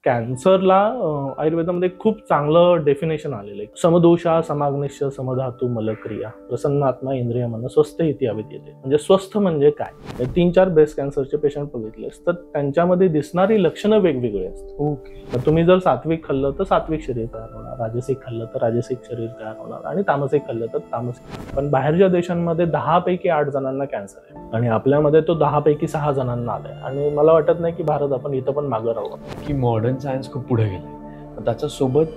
कॅन्सरला आयुर्वेदामध्ये खूप चांगलं डेफिनेशन आलेलं आहे. समदोषा समाग्निश्य समधातू मलक्रिया प्रसन्नात्मा इंद्रिय मन स्वस्थ इति अविद्यते. म्हणजे स्वस्थ म्हणजे काय? 3-4 ब्रेस्ट कॅन्सरचे पेशंट बघितलेस तर त्यांच्यामध्ये दिसणारी लक्षणं वेगवेगळी असतात. ओके. तर तुम्ही जर सात्विक खाल्लं तर सात्विक शरीर तयार होणार, राजसिक खाल्लं तर राजसिक शरीर तयार होणार आणि तामसिक खाल्लं तर तामसिक. पण बाहेरच्या देशांमध्ये 10 पैकी 8 जणांना कॅन्सर आहे आणि आपल्यामध्ये तो 10 पैकी 6 जणांना आलाय. आणि मला वाटत नाही की भारत आपण इथं पण मागं राहू की मॉडर्न सायन्स खूप पुढे गेले, त्याच्यासोबत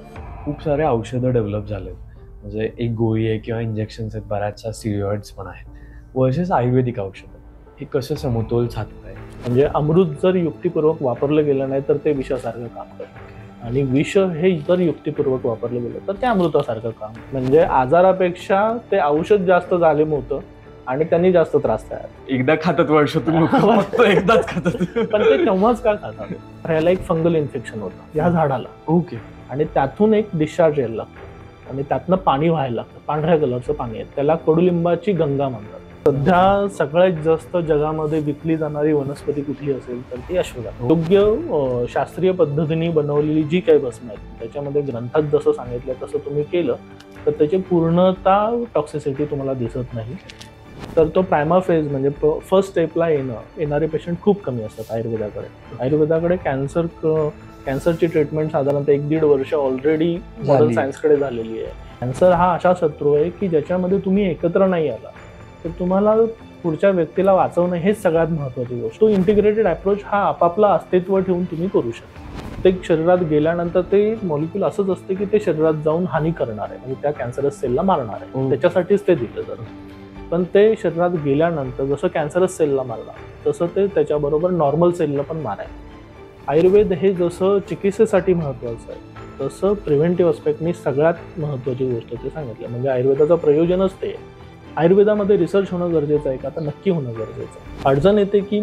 खूप सारे औषधं डेव्हलप झालेत. म्हणजे एक गोळी आहे किंवा इंजेक्शन्स आहेत, बऱ्याचशा स्टिरॉइड्स पण आहेत वर्सेस आयुर्वेदिक औषधं. हे कसं समतोल साधताय? म्हणजे अमृत जर युक्तिपूर्वक वापरलं गेलं नाही तर ते विषासारखं काम करतं आणि विष हे जर युक्तिपूर्वक वापरलं गेलं तर ते अमृतासारखं काम. म्हणजे आजारापेक्षा ते औषध जास्त जालिम होतं आणि त्यांनी जास्त त्रास तयार. एकदा खातात वर्षातून लोक, फक्त एकदाच खातात. पण ते तेव्हाच का खातात? ह्याला एक फंगल इन्फेक्शन होतं या झाडाला. ओके. आणि त्यातून एक डिस्चार्ज यायला लागतं आणि त्यातनं पाणी व्हायला लागतं. पांढऱ्या कलरचं पाणी आहे, त्याला कडुलिंबाची गंगा म्हणतात. सध्या सगळ्यात जास्त जगामध्ये विकली जाणारी वनस्पती कुठली असेल तर ती अश्वगंधा. योग्य शास्त्रीय पद्धतीने बनवलेली जी काही भस्म आहेत त्याच्यामध्ये ग्रंथात जसं सांगितलं तसं तुम्ही केलं तर त्याची पूर्णतः टॉक्सिसिटी तुम्हाला दिसत नाही. तर तो प्रायमा फेज म्हणजे फर्स्ट स्टेपला येणारे पेशंट खूप कमी असतात आयुर्वेदाकडे. कॅन्सरची ट्रीटमेंट साधारणतः 1-1.5 वर्ष ऑलरेडी मॉडर्न सायन्सकडे झालेली आहे. कॅन्सर हा असा शत्रू आहे की ज्याच्यामध्ये तुम्ही एकत्र नाही आला तर तुम्हाला पुढच्या व्यक्तीला वाचवणं हेच सगळ्यात महत्त्वाची गोष्ट. तो इंटिग्रेटेड अप्रोच हा आपापला अस्तित्व ठेवून तुम्ही करू शकता. ते शरीरात गेल्यानंतर ते मॉलिक्यूल असंच असते की ते शरीरात जाऊन हानी करणार आहे, म्हणजे त्या कॅन्सरस सेलला मारणार आहे. त्याच्यासाठीच ते दिलं जातं. पण ते शरीरात गेल्यानंतर जसं कॅन्सरस सेलला मारला तसं ते त्याच्याबरोबर नॉर्मल सेलला पण मारायला. आयुर्वेद हे जसं चिकित्सेसाठी महत्त्वाचं आहे तसं प्रिव्हेंटिव्ह अस्पेक्टनी सगळ्यात महत्त्वाची गोष्ट ते सांगितलं. म्हणजे आयुर्वेदाचं प्रयोजनच ते. आयुर्वेदामध्ये रिसर्च होणं गरजेचं आहे का? तर नक्की होणं गरजेचं आहे. अडचण येते की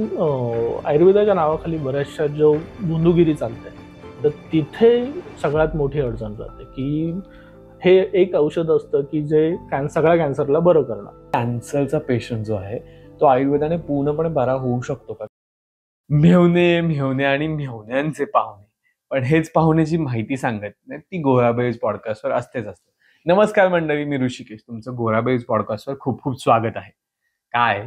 आयुर्वेदाच्या नावाखाली बऱ्याचशा जो बुंदुगिरी चालते तर तिथे सगळ्यात मोठी अडचण जाते की हे एक औषध असतं की जे सगळ्या कॅन्सरला बरं करणार. कॅन्सरचा पेशंट जो आहे तो आयुर्वेदाने पूर्णपणे बरा होऊ शकतो का? मेव्हणे आणि मेव्हण्यांचे पाहुणे, पण हेच पाहुण्याची माहिती सांगत नाही ती गोराबेज पॉडकास्टवर असते. नमस्कार मंडळी, मी ऋषिकेश, तुमचं गोराबेज पॉडकास्टवर खूप खूप स्वागत आहे. काय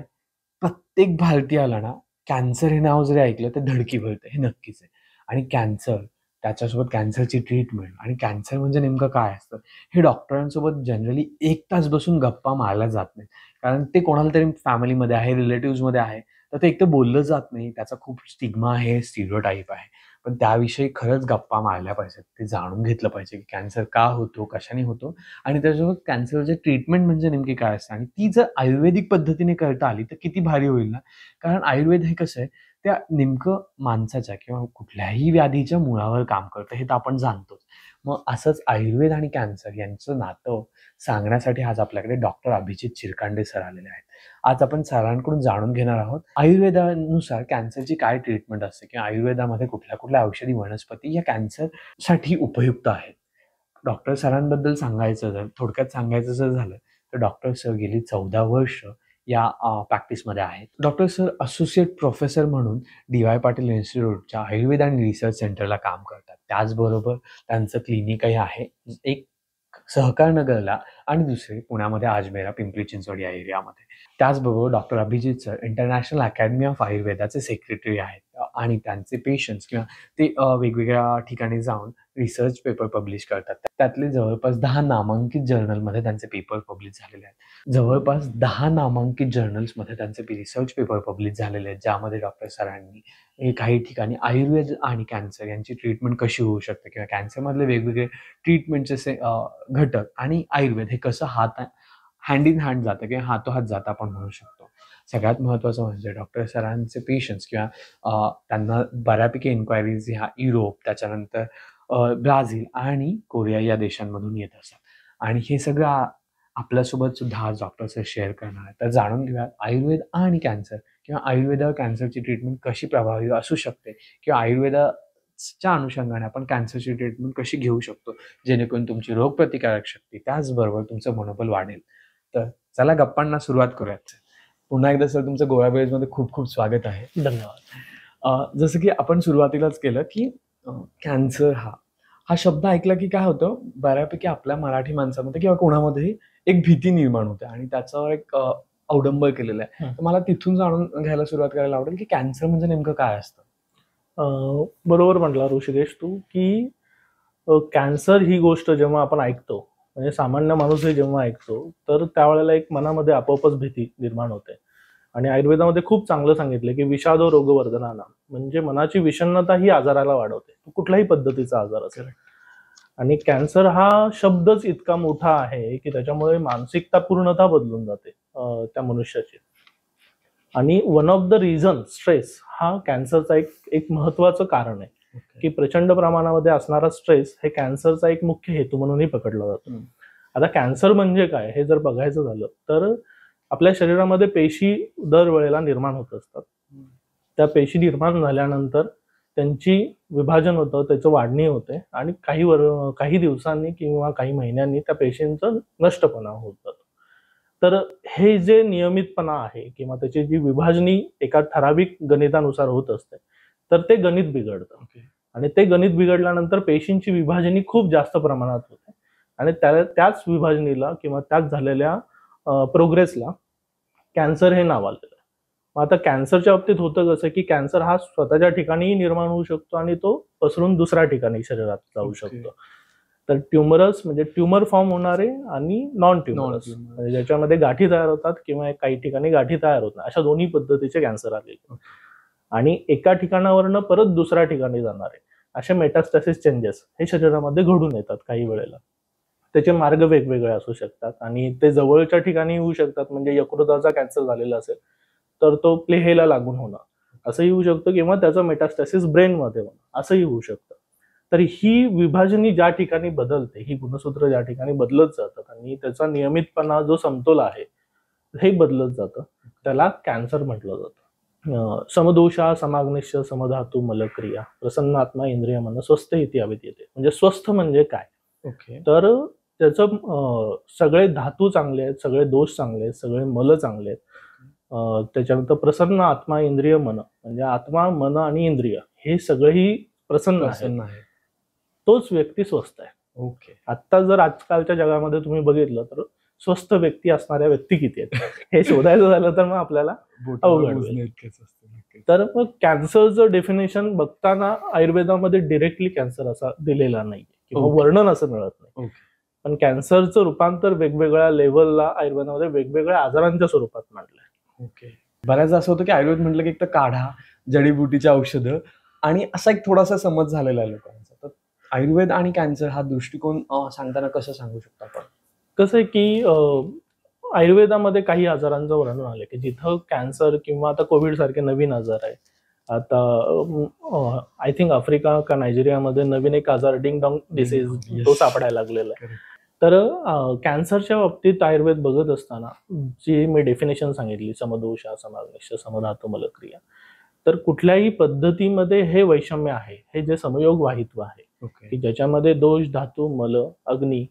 प्रत्येक भारतीयाला ना कॅन्सर हे नाव जरी ऐकलं तर धडकी भरते, हे नक्कीच आहे. आणि कॅन्सर, त्याच्यासोबत कॅन्सरची ट्रीटमेंट आणि कॅन्सर म्हणजे नेमकं काय असतं हे डॉक्टरांसोबत जनरली 1 तास बसून गप्पा मारल्या जात नाही. कारण ते कोणाला तरी फॅमिलीमध्ये आहे, रिलेटिव्हमध्ये आहे, तर ते एकतर बोललं जात नाही. त्याचा खूप स्टिग्मा आहे, स्टिरियोटाईप आहे. पण त्याविषयी खरंच गप्पा मारल्या पाहिजेत. ते जाणून घेतलं पाहिजे की कॅन्सर का होतो, कशाने होतो आणि त्याच्यासोबत कॅन्सरचे ट्रीटमेंट म्हणजे नेमकी काय असतं. आणि ती जर आयुर्वेदिक पद्धतीने करता आली तर किती भारी होईल ना. कारण आयुर्वेद हे कसं आहे, त्या नेमकं माणसाच्या किंवा कुठल्याही व्याधीच्या मुळावर काम करतं, हे तर आपण जाणतोच. मग असंच आयुर्वेद आणि कॅन्सर यांचं नातं सांगण्यासाठी आज आपल्याकडे डॉक्टर अभिजित चिरकांडे सर आलेले आहेत. आज आपण सरांकडून जाणून घेणार आहोत आयुर्वेदानुसार कॅन्सरची काय ट्रीटमेंट असते किंवा आयुर्वेदामध्ये कुठल्या कुठल्या औषधी वनस्पती या कॅन्सरसाठी उपयुक्त आहेत. डॉक्टर सरांबद्दल थोडक्यात सांगायचं जर झालं तर डॉक्टर सर गेली 14 वर्ष या प्रॅक्टिसमध्ये आहेत. डॉक्टर सर असोसिएट प्रोफेसर म्हणून DY पाटील इन्स्टिट्यूटच्या आयुर्वेद आणि रिसर्च सेंटरला काम करतात. त्याचबरोबर त्यांचं क्लिनिकही आहे, एक सहकार नगरला आणि दुसरे पुण्यामध्ये अजमेरा, पिंपरी चिंचवड या एरियामध्ये. त्याचबरोबर doctor Abhijit sir international academy of आयुर्वेदाचे सेक्रेटरी आहेत आणि त्यांचे पेशंट्स किंवा ते वेगवेगळ्या ठिकाणी जाऊन रिसर्च पेपर पब्लिश करतात. त्यातले जवळपास 10 नामांकित जर्नलमध्ये त्यांचे पेपर पब्लिश झालेले आहेत. जवळपास 10 नामांकित जर्नल्समध्ये त्यांचे रिसर्च पेपर पब्लिश झालेले आहेत, ज्यामध्ये डॉक्टर सरांनी काही ठिकाणी आयुर्वेद आणि कॅन्सर यांची ट्रीटमेंट कशी होऊ शकते किंवा कॅन्सरमधले वेगवेगळे ट्रीटमेंटचे घटक आणि आयुर्वेद हे कसं हँड इन हँड जातं किंवा हातोहात जातं आपण म्हणू शकतो. सगळ्यात महत्त्वाचं म्हणजे डॉक्टर सरांचे पेशंट्स किंवा त्यांना बऱ्यापैकी इन्क्वायरीज ह्या युरोप, त्याच्यानंतर ब्राझील आणि कोरिया या देशांमधून येत असतात. आणि हे सगळं आपल्यासोबत सुद्धा आज डॉक्टर सर शेअर करणार आहे. तर जाणून घेऊया आयुर्वेद आणि कॅन्सर किंवा आयुर्वेदावर कॅन्सरची ट्रीटमेंट कशी प्रभावी असू शकते किंवा आयुर्वेदाच्या अनुषंगाने आपण कॅन्सरची ट्रीटमेंट कशी घेऊ शकतो जेणेकरून तुमची रोगप्रतिकारक शक्ती त्याचबरोबर तुमचं मनोबल वाढेल. तर चला गप्पांना सुरुवात करूयात. पुन्हा एकदा सर तुमचं गोराबेजमध्ये खूप खूप स्वागत आहे. धन्यवाद. जसं की आपण सुरुवातीलाच केलं की कॅन्सर हा शब्द ऐकला की काय होतं, बऱ्यापैकी आपल्या मराठी माणसामध्ये किंवा कोणामध्येही एक भीती निर्माण होते आणि त्याच्यावर एक अवडंबर केलेलं आहे. तर मला तिथून जाणून घ्यायला सुरुवात करायला आवडेल की कॅन्सर म्हणजे नेमकं काय असतं? बरोबर म्हटला ऋषिकेश तू की कॅन्सर ही गोष्ट जेव्हा आपण ऐकतो, म्हणजे सामान्य माणूसही जेव्हा ऐकतो, तर त्यावेळेला एक मनामध्ये आपोआपच भीती निर्माण होते. आणि आयुर्वेदामध्ये खूप चांगलं सांगितलं की विषादो रोगवर्धनानाम, म्हणजे मनाची विषण्णता ही आजाराला वाढवते, तो कुठल्याही पद्धतीचा आजार असेल. आणि कॅन्सर हा शब्दच इतका मोठा आहे की त्याच्यामुळे मानसिकता पूर्णतः बदलून जाते त्या मनुष्याची. आणि one of the reason stress हा कॅन्सरचा एक महत्वाचं कारण आहे की प्रचंड प्रमाणामध्ये असणारा स्ट्रेस हे कॅन्सरचा एक मुख्य हेतू म्हणूनही पकडला जातो. आता कॅन्सर म्हणजे काय हे जर बघायचं झालं तर आपल्या शरीरामध्ये पेशी दरवेळेला निर्माण होत असतात. त्या पेशी निर्माण झाल्यानंतर त्यांची विभाजन होतं, त्याचं वाढणी होते आणि काही दिवसांनी किंवा काही महिन्यांनी त्या पेशींचं नष्टपणा होत जातो. तर हे जे नियमितपणा आहे किंवा त्याची जी विभाजनी एका ठराविक गणितानुसार होत असते, तर ते गणित बिघडतं. आणि ते गणित बिघडल्यानंतर पेशींची विभाजनी खूप जास्त प्रमाणात होते आणि त्याच विभाजनीला किंवा त्याच झालेल्या प्रोग्रेसला कॅन्सर हे नाव आलेलं आहे. मग आता कॅन्सरच्या बाबतीत होतं कसं की कॅन्सर हा स्वतःच्या ठिकाणीही निर्माण होऊ शकतो आणि तो पसरून दुसऱ्या ठिकाणी शरीरात जाऊ शकतो. तर ट्युमरस म्हणजे ट्युमर फॉर्म होणारे आणि नॉन ट्युमरस म्हणजे ज्याच्यामध्ये गाठी तयार होतात किंवा काही ठिकाणी गाठी तयार होत नाही, अशा दोन्ही पद्धतीचे कॅन्सर आलेले. आणि एका ठिकाणावरनं परत दुसऱ्या ठिकाणी जाणारे असे मेटास्टॅसिस चेंजेस हे शरीरामध्ये घडून येतात काही वेळेला. त्याचे मार्ग वेगवेगळे असू शकतात आणि ते जवळच्या ठिकाणी होऊ शकतात. म्हणजे यकृताचा कॅन्सर झालेला असेल तर तो प्लेहेला लागून होणं असंही होऊ शकतं किंवा त्याचं मेटास्टॅसिस ब्रेनमध्ये होणं असंही होऊ शकतं. तर ही विभाजनी ज्या ठिकाणी बदलते, ही गुणसूत्र ज्या ठिकाणी बदलत जातात आणि त्याचा नियमितपणा जो समतोल आहे हे बदलत जातं, त्याला कॅन्सर म्हटलं जातं. समदोषा समाग्निश्य समधातू मलक्रिया प्रसन्नात्मा इंद्रिय मन स्वस्थ इति अविद्यते. म्हणजे स्वस्थ म्हणजे काय? तर त्याचं सगळे धातू चांगले आहेत, सगळे दोष चांगले आहेत, सगळे मल चांगले आहेत. त्याच्यानंतर प्रसन्न आत्मा इंद्रिय मन, म्हणजे आत्मा मन आणि इंद्रिय हे सगळेही प्रसन्न आहे, तोच व्यक्ती स्वस्थ आहे. आता जर आजकालच्या जगामध्ये तुम्ही बघितलं तर स्वस्थ व्यक्ती असणाऱ्या व्यक्ती किती आहेत हे शोधायचं झालं तर मग आपल्याला अवघड होईल. तर मग कॅन्सरचं डेफिनेशन बघताना आयुर्वेदामध्ये डिरेक्टली कॅन्सर असा दिलेला नाही किंवा वर्णन असं मिळत नाही. पण कॅन्सरचं रूपांतर वेगवेगळ्या लेवलला आयुर्वेदामध्ये वेगवेगळ्या आजारांच्या स्वरूपात मांडलंय. बऱ्याचदा असं होतं की आयुर्वेद म्हटलं की एक तर काढा, जडीबुटीची औषधं आणि असा एक थोडासा समज झालेला आहे लोकांचा. तर आयुर्वेद आणि कॅन्सर हा दृष्टिकोन सांगताना कसं सांगू शकतो आपण? कसं आहे की आयुर्वेदामध्ये काही आजारांचं वर्णन आलं की जिथं कॅन्सर किंवा आता कोविड सारखे नवीन आजार आहे. आता आय थिंक आफ्रिका का नायजेरियामध्ये नवीन एक आजार डिंगडॉंग डिसीज तो सापडायला लागलेला आहे. तर कॅन्सरच्या बाबतीत आयुर्वेद बघत असताना जी मी डेफिनेशन सांगितली समदोषा समाग्निश्य समधातू मलक्रिया, तर कुठल्याही पद्धतीमध्ये हे वैषम्य आहे, हे जे समयोग वाहित्व आहे की ज्याच्यामध्ये दोष धातू मल अग्नी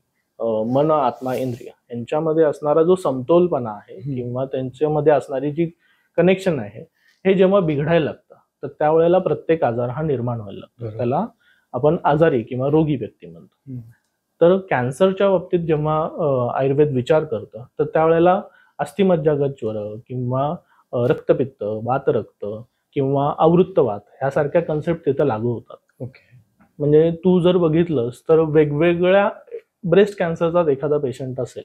मन आत्मा इंद्रिय यांच्यामध्ये असणारा जो समतोलपणा आहे किंवा त्यांच्यामध्ये असणारी जी कनेक्शन आहे हे जेव्हा बिघडायला लागतं तर त्यावेळेला प्रत्येक आजार हा निर्माण व्हायला लागतो. त्याला आपण आजारी किंवा रोगी व्यक्ती म्हणतो. तर कॅन्सरच्या बाबतीत जेव्हा आयुर्वेद विचार करतं तर त्यावेळेला अस्थिमज्जागत ज्वर किंवा रक्तपित्त, वातरक्त किंवा आवृत्तवात ह्यासारख्या कन्सेप्ट तिथं लागू होतात. म्हणजे तू जर बघितलंस तर वेगवेगळ्या ब्रेस्ट कॅन्सरचा एखादा पेशंट असेल,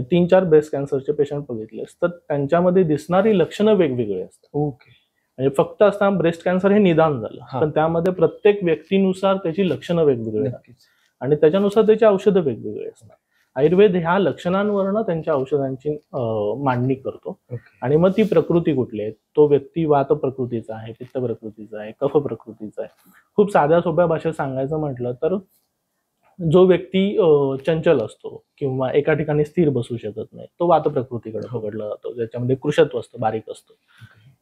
3-4 ब्रेस्ट कॅन्सरचे पेशंट बघितलेस तर त्यांच्यामध्ये दिसणारी लक्षणं वेगवेगळी असतात. म्हणजे फक्त असताना ब्रेस्ट कॅन्सर हे निदान झालं, पण त्यामध्ये प्रत्येक व्यक्तीनुसार त्याची लक्षणं वेगवेगळी असतात आणि त्याच्यानुसार त्याची औषधं वेगवेगळी असतात. आयुर्वेद ह्या लक्षणांवरनं त्यांच्या औषधांची मांडणी करतो आणि मग ती प्रकृती कुठली आहे, तो व्यक्ती वात प्रकृतीचा आहे, पित्त प्रकृतीचा आहे, कफ प्रकृतीचा आहे. खूप साध्या सोप्या भाषेत सांगायचं म्हटलं तर जो व्यक्ती चंचल असतो किंवा एका ठिकाणी स्थिर बसू शकत नाही तो वात प्रकृतीकडे पकडला जातो, ज्याच्यामध्ये कृशत्व असतं, बारीक असतो.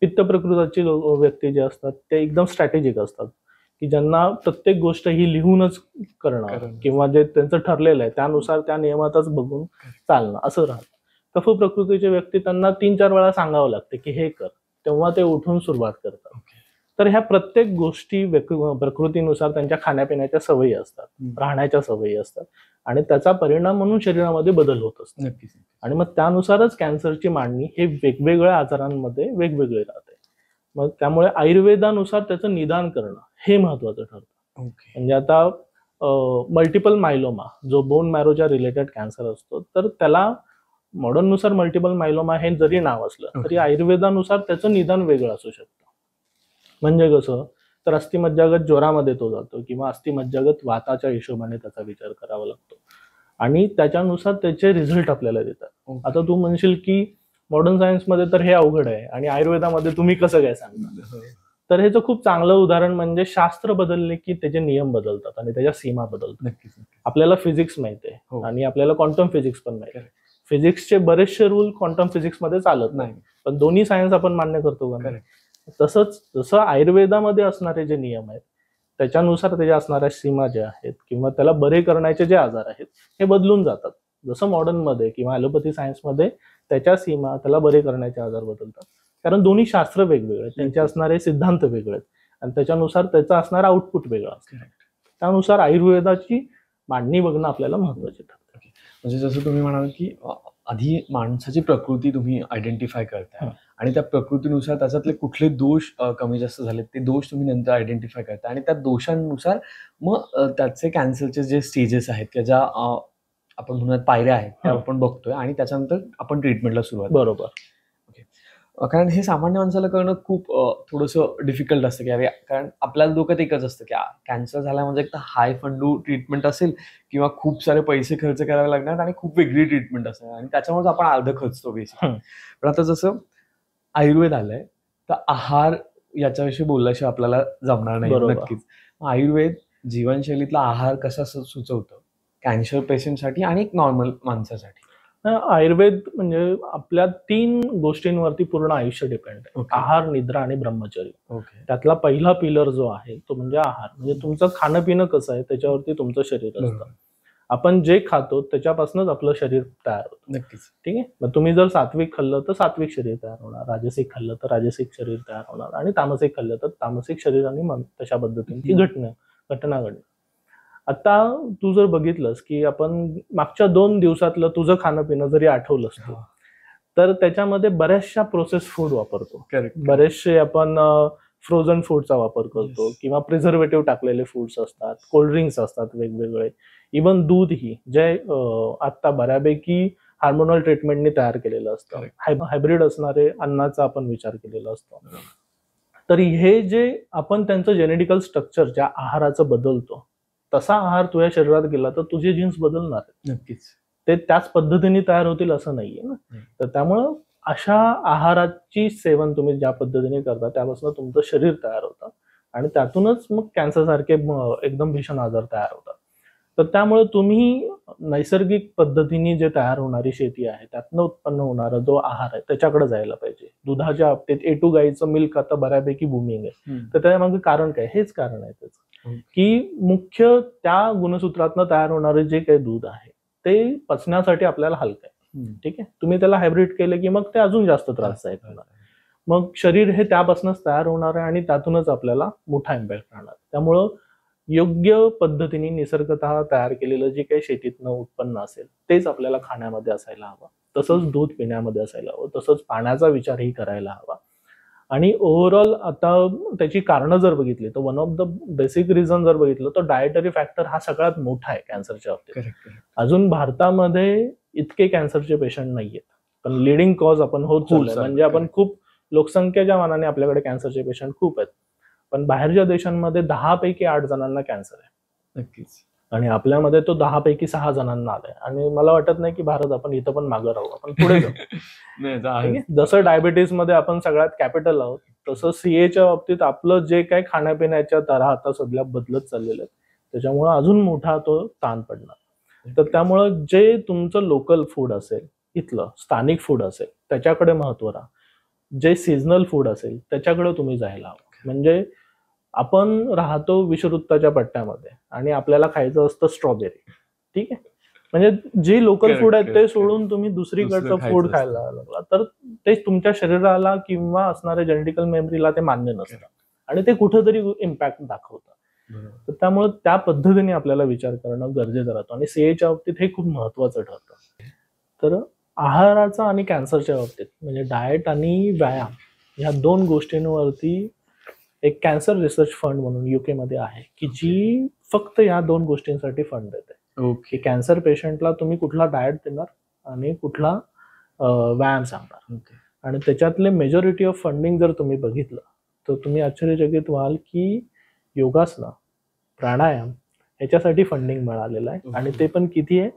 पित्त प्रकृतीची व्यक्ती जे असतात ते एकदम स्ट्रॅटेजिक असतात की ज्यांना प्रत्येक गोष्ट ही लिहूनच करणं किंवा जे त्यांचं ठरलेलं आहे त्यानुसार त्या नियमातच बघून चालणं असं राहतं. कफ प्रकृतीचे व्यक्ती त्यांना 3-4 वेळा सांगावं लागते की हे कर, तेव्हा ते उठून सुरुवात करतात. तर ह्या प्रत्येक गोष्टी प्रकृतीनुसार त्यांच्या खाण्यापिण्याच्या सवयी असतात, राहण्याच्या सवयी असतात आणि त्याचा परिणाम म्हणून शरीरामध्ये बदल होत असतो. नक्कीच. आणि मग त्यानुसारच कॅन्सरची मांडणी हे वेगवेगळ्या आजारांमध्ये वेगवेगळे राहते. मग त्यामुळे आयुर्वेदानुसार त्याचं निदान करणं हे महत्वाचं ठरतं. म्हणजे आता मल्टिपल मायलोमा जो बोन मॅरोच्या रिलेटेड कॅन्सर असतो, तर त्याला मॉडर्ननुसार मल्टिपल मायलोमा हे जरी नाव असलं तरी आयुर्वेदानुसार त्याचं निदान वेगळं असू शकतं. म्हणजे कसं, तर अस्थिमज्जागत ज्वरामध्ये तो जातो किंवा अस्थिमज्जागत वाताच्या हिशोबाने त्याचा विचार करावा लागतो आणि त्याच्यानुसार त्याचे रिझल्ट आपल्याला देतात. आता तू म्हणशील की मॉडर्न सायन्समध्ये तर हे अवघड आहे आणि आयुर्वेदामध्ये तुम्ही कसं काय सांगता? तर ह्याचं खूप चांगलं उदाहरण म्हणजे शास्त्र बदलले की त्याचे नियम बदलतात आणि त्याच्या सीमा बदलतात. आपल्याला फिजिक्स माहिती आहे आणि आपल्याला क्वांटम फिजिक्स पण माहिती आहे. फिजिक्सचे बरेचसे रूल क्वांटम फिजिक्स मध्ये चालत नाही, पण दोन्ही सायन्स आपण मान्य करतो का? तसंच जसं आयुर्वेदामध्ये असणारे जे नियम आहेत त्याच्यानुसार त्याच्या असणाऱ्या सीमा ज्या आहेत किंवा त्याला बरे करण्याचे जे आजार आहेत हे बदलून जातात. जसं मॉडर्न मध्ये किंवा ॲलोपॅथी सायन्समध्ये त्याच्या सीमा त्याला बरे करण्याचे आजार बदलतात, कारण दोन्ही शास्त्र वेगवेगळे आहेत, त्यांचे असणारे सिद्धांत वेगळे आहेत आणि त्याच्यानुसार त्याचा असणारा आउटपुट वेगळा असतो. त्यानुसार आयुर्वेदाची मांडणी बघणं आपल्याला महत्वाचे ठरतं. म्हणजे जसं तुम्ही म्हणाल की आधी माणसाची प्रकृती तुम्ही आयडेंटिफाय करताय आणि त्या प्रकृतीनुसार त्याच्यातले कुठले दोष कमी जास्त झाले ते दोष तुम्ही नंतर आयडेंटिफाय करताय आणि त्या दोषांनुसार मग त्याचे कॅन्सरचे जे स्टेजेस आहेत किंवा ज्या आपण म्हणूयात पायऱ्या आहेत त्या आपण बघतोय आणि त्याच्यानंतर आपण ट्रीटमेंटला सुरुवात. बरोबर. कारण हे सामान्य माणसाला करणं खूप थोडंसं डिफिकल्ट असतं की अरे, कारण आपल्याला डोक्यात एकच असतं की कॅन्सर झाला म्हणजे एक तर हाय फंडू ट्रीटमेंट असेल किंवा खूप सारे पैसे खर्च करावे लागणार आणि खूप वेगळी ट्रीटमेंट असेल आणि त्याच्यामुळे आपण अर्ध खर्चतो बेसिक. पण आता जसं आयुर्वेद आलंय तर आहार याच्याविषयी बोलल्याशिवाय आपल्याला जमणार नाही. नक्कीच आयुर्वेद जीवनशैलीतला आहार कसा सुचवतं कॅन्सर पेशंटसाठी आणि एक नॉर्मल माणसासाठी? आयुर्वेद म्हणजे आपल्या 3 गोष्टींवरती पूर्ण आयुष्य डिपेंड आहे. आहार, निद्रा आणि ब्रह्मचर्य. त्यातला पहिला पिलर जो आहे तो म्हणजे आहार. म्हणजे तुमचं खाणं पिणं कसं आहे त्याच्यावरती तुमचं शरीर असतं. आपण जे खातो त्याच्यापासूनच आपलं शरीर तयार होतं. नक्कीच. ठीक आहे. मग तुम्ही जर सात्विक खाल्लं तर सात्विक शरीर तयार होणार, राजसिक खाल्लं तर राजसिक शरीर तयार होणार आणि तामसिक खाल्लं तर तामसिक शरीर आणि मन तशा पद्धतीची घटना घडणार. आता तू जर बघितलंस की आपण मागच्या 2 दिवसातलं तुझं खाणं पिणं जरी आठवलंस तू, तर त्याच्यामध्ये बऱ्याचशा प्रोसेस फूड वापरतो. बरेचसे आपण फ्रोझन फूडचा वापर करतो किंवा प्रिझर्वेटिव्ह टाकलेले फूड्स असतात, कोल्ड्रिंक्स असतात वेगवेगळे, इव्हन दूधही जे आता बऱ्यापैकी हार्मोनल ट्रीटमेंटने तयार केलेलं असतं, हायब्रिड असणारे अन्नाचा आपण विचार केलेला असतो. तर हे जे आपण त्यांचं जेनेटिकल स्ट्रक्चर ज्या आहाराचं बदलतो तसा आहार तुझ्या शरीरात गेला तर तुझे जीन्स बदलणार आहेत. नक्कीच. ते त्याच पद्धतीने तयार होतील असं नाहीये ना. तर त्यामुळं अशा आहाराची सेवन तुम्ही ज्या पद्धतीने करता त्यापासून तुमचं शरीर तयार होतं आणि त्यातूनच मग कॅन्सर सारखे एकदम भीषण आजार तयार होतात. तर त्यामुळे तुम्ही नैसर्गिक पद्धतीने जे तयार होणारी शेती आहे त्यातनं उत्पन्न होणारा जो आहार आहे त्याच्याकडे जायला पाहिजे. दुधाच्या बाबतीत A2 गाईचं मिल्क आता बऱ्यापैकी बुमिंग आहे. तर त्यामागे कारण काय? हेच कारण आहे त्याचं की मुख्य त्या गुणसूत्रातनं तयार होणारे जे काही दूध आहे ते पचण्यासाठी आपल्याला हलकं आहे. ठीक आहे. तुम्ही त्याला हायब्रिड केले की मग ते अजून जास्त त्रासदायक होणार. मग शरीर हे त्यापासूनच तयार होणार आहे आणि त्यातूनच आपल्याला मोठा इम्पॅक्ट राहणार. त्यामुळं योग्य पद्धतीने निसर्गतः तयार केलेलं जे काही शेतीतनं उत्पन्न असेल तेच आपल्याला खाण्यामध्ये असायला हवं. तसंच दूध पिण्यामध्ये असायला हवं. तसंच पाण्याचा विचारही करायला हवा. आणि ओव्हरऑल आता त्याची कारणं जर बघितली तर one of the basic reason जर बघितलं तर डायटरी फॅक्टर हा सगळ्यात मोठा आहे कॅन्सरच्या बाबतीत. अजून भारतामध्ये इतके कॅन्सरचे पेशंट नाहीयेत, पण लिडिंग कॉज आपण होत चाललोय. म्हणजे आपण खूप लोकसंख्येच्या मानाने आपल्याकडे कॅन्सरचे पेशंट खूप आहेत, पण बाहेरच्या देशांमध्ये 10 पैकी 8 जणांना कॅन्सर आहे. नक्कीच. आणि आपल्यामध्ये तो 10 पैकी 6 जणांना आलाय. आणि मला वाटत नाही की भारत आपण इथं पण मागं राहू, आपण पुढे जाऊ. जसं डायबिटीज मध्ये आपण सगळ्यात कॅपिटल आहोत तसं सीएच्या बाबतीत आपलं जे काही खाण्यापिण्याच्या तऱ्हा आता सध्या बदलत चाललेलं आहे त्याच्यामुळे अजून मोठा तो ताण पडणार. तर त्यामुळं जे तुमचं लोकल फूड असेल, इथलं स्थानिक फूड असेल त्याच्याकडे महत्व राहा. जे सीझनल फूड असेल त्याच्याकडे तुम्ही जायला हवं. म्हणजे आपण राहतो विषुववृत्ताच्या पट्ट्यामध्ये आणि आपल्याला खायचं असतं स्ट्रॉबेरी. ठीक आहे. म्हणजे जे लोकल फूड आहे ते सोडून तुम्ही दुसरीकडचं फूड खायला लागला तर ते तुमच्या शरीराला किंवा असणाऱ्या जेनेटिकल मेमरीला ते मान्य नसतं. आणि ते कुठंतरी इम्पॅक्ट दाखवतं. तर त्यामुळे त्या पद्धतीने आपल्याला विचार करणं गरजेचं राहतं आणि सीएच्या बाबतीत हे खूप महत्वाचं ठरतं. तर आहाराचा आणि कॅन्सरच्या बाबतीत म्हणजे डाएट आणि व्यायाम ह्या 2 गोष्टींवरती एक कॅन्सर रिसर्च फंड म्हणून UK मध्ये आहे की जी फक्त या 2 गोष्टींसाठी फंड देते. की कॅन्सर पेशंटला तुम्ही कुठला डाएट देणार आणि कुठला व्यायाम सांगणार. आणि त्याच्यातले मेजॉरिटी ऑफ फंडिंग जर तुम्ही बघितलं तर तुम्ही आश्चर्यचकित व्हाल की योगासनं, प्राणायाम ह्याच्यासाठी फंडिंग मिळालेलं आहे. आणि ते पण किती आहे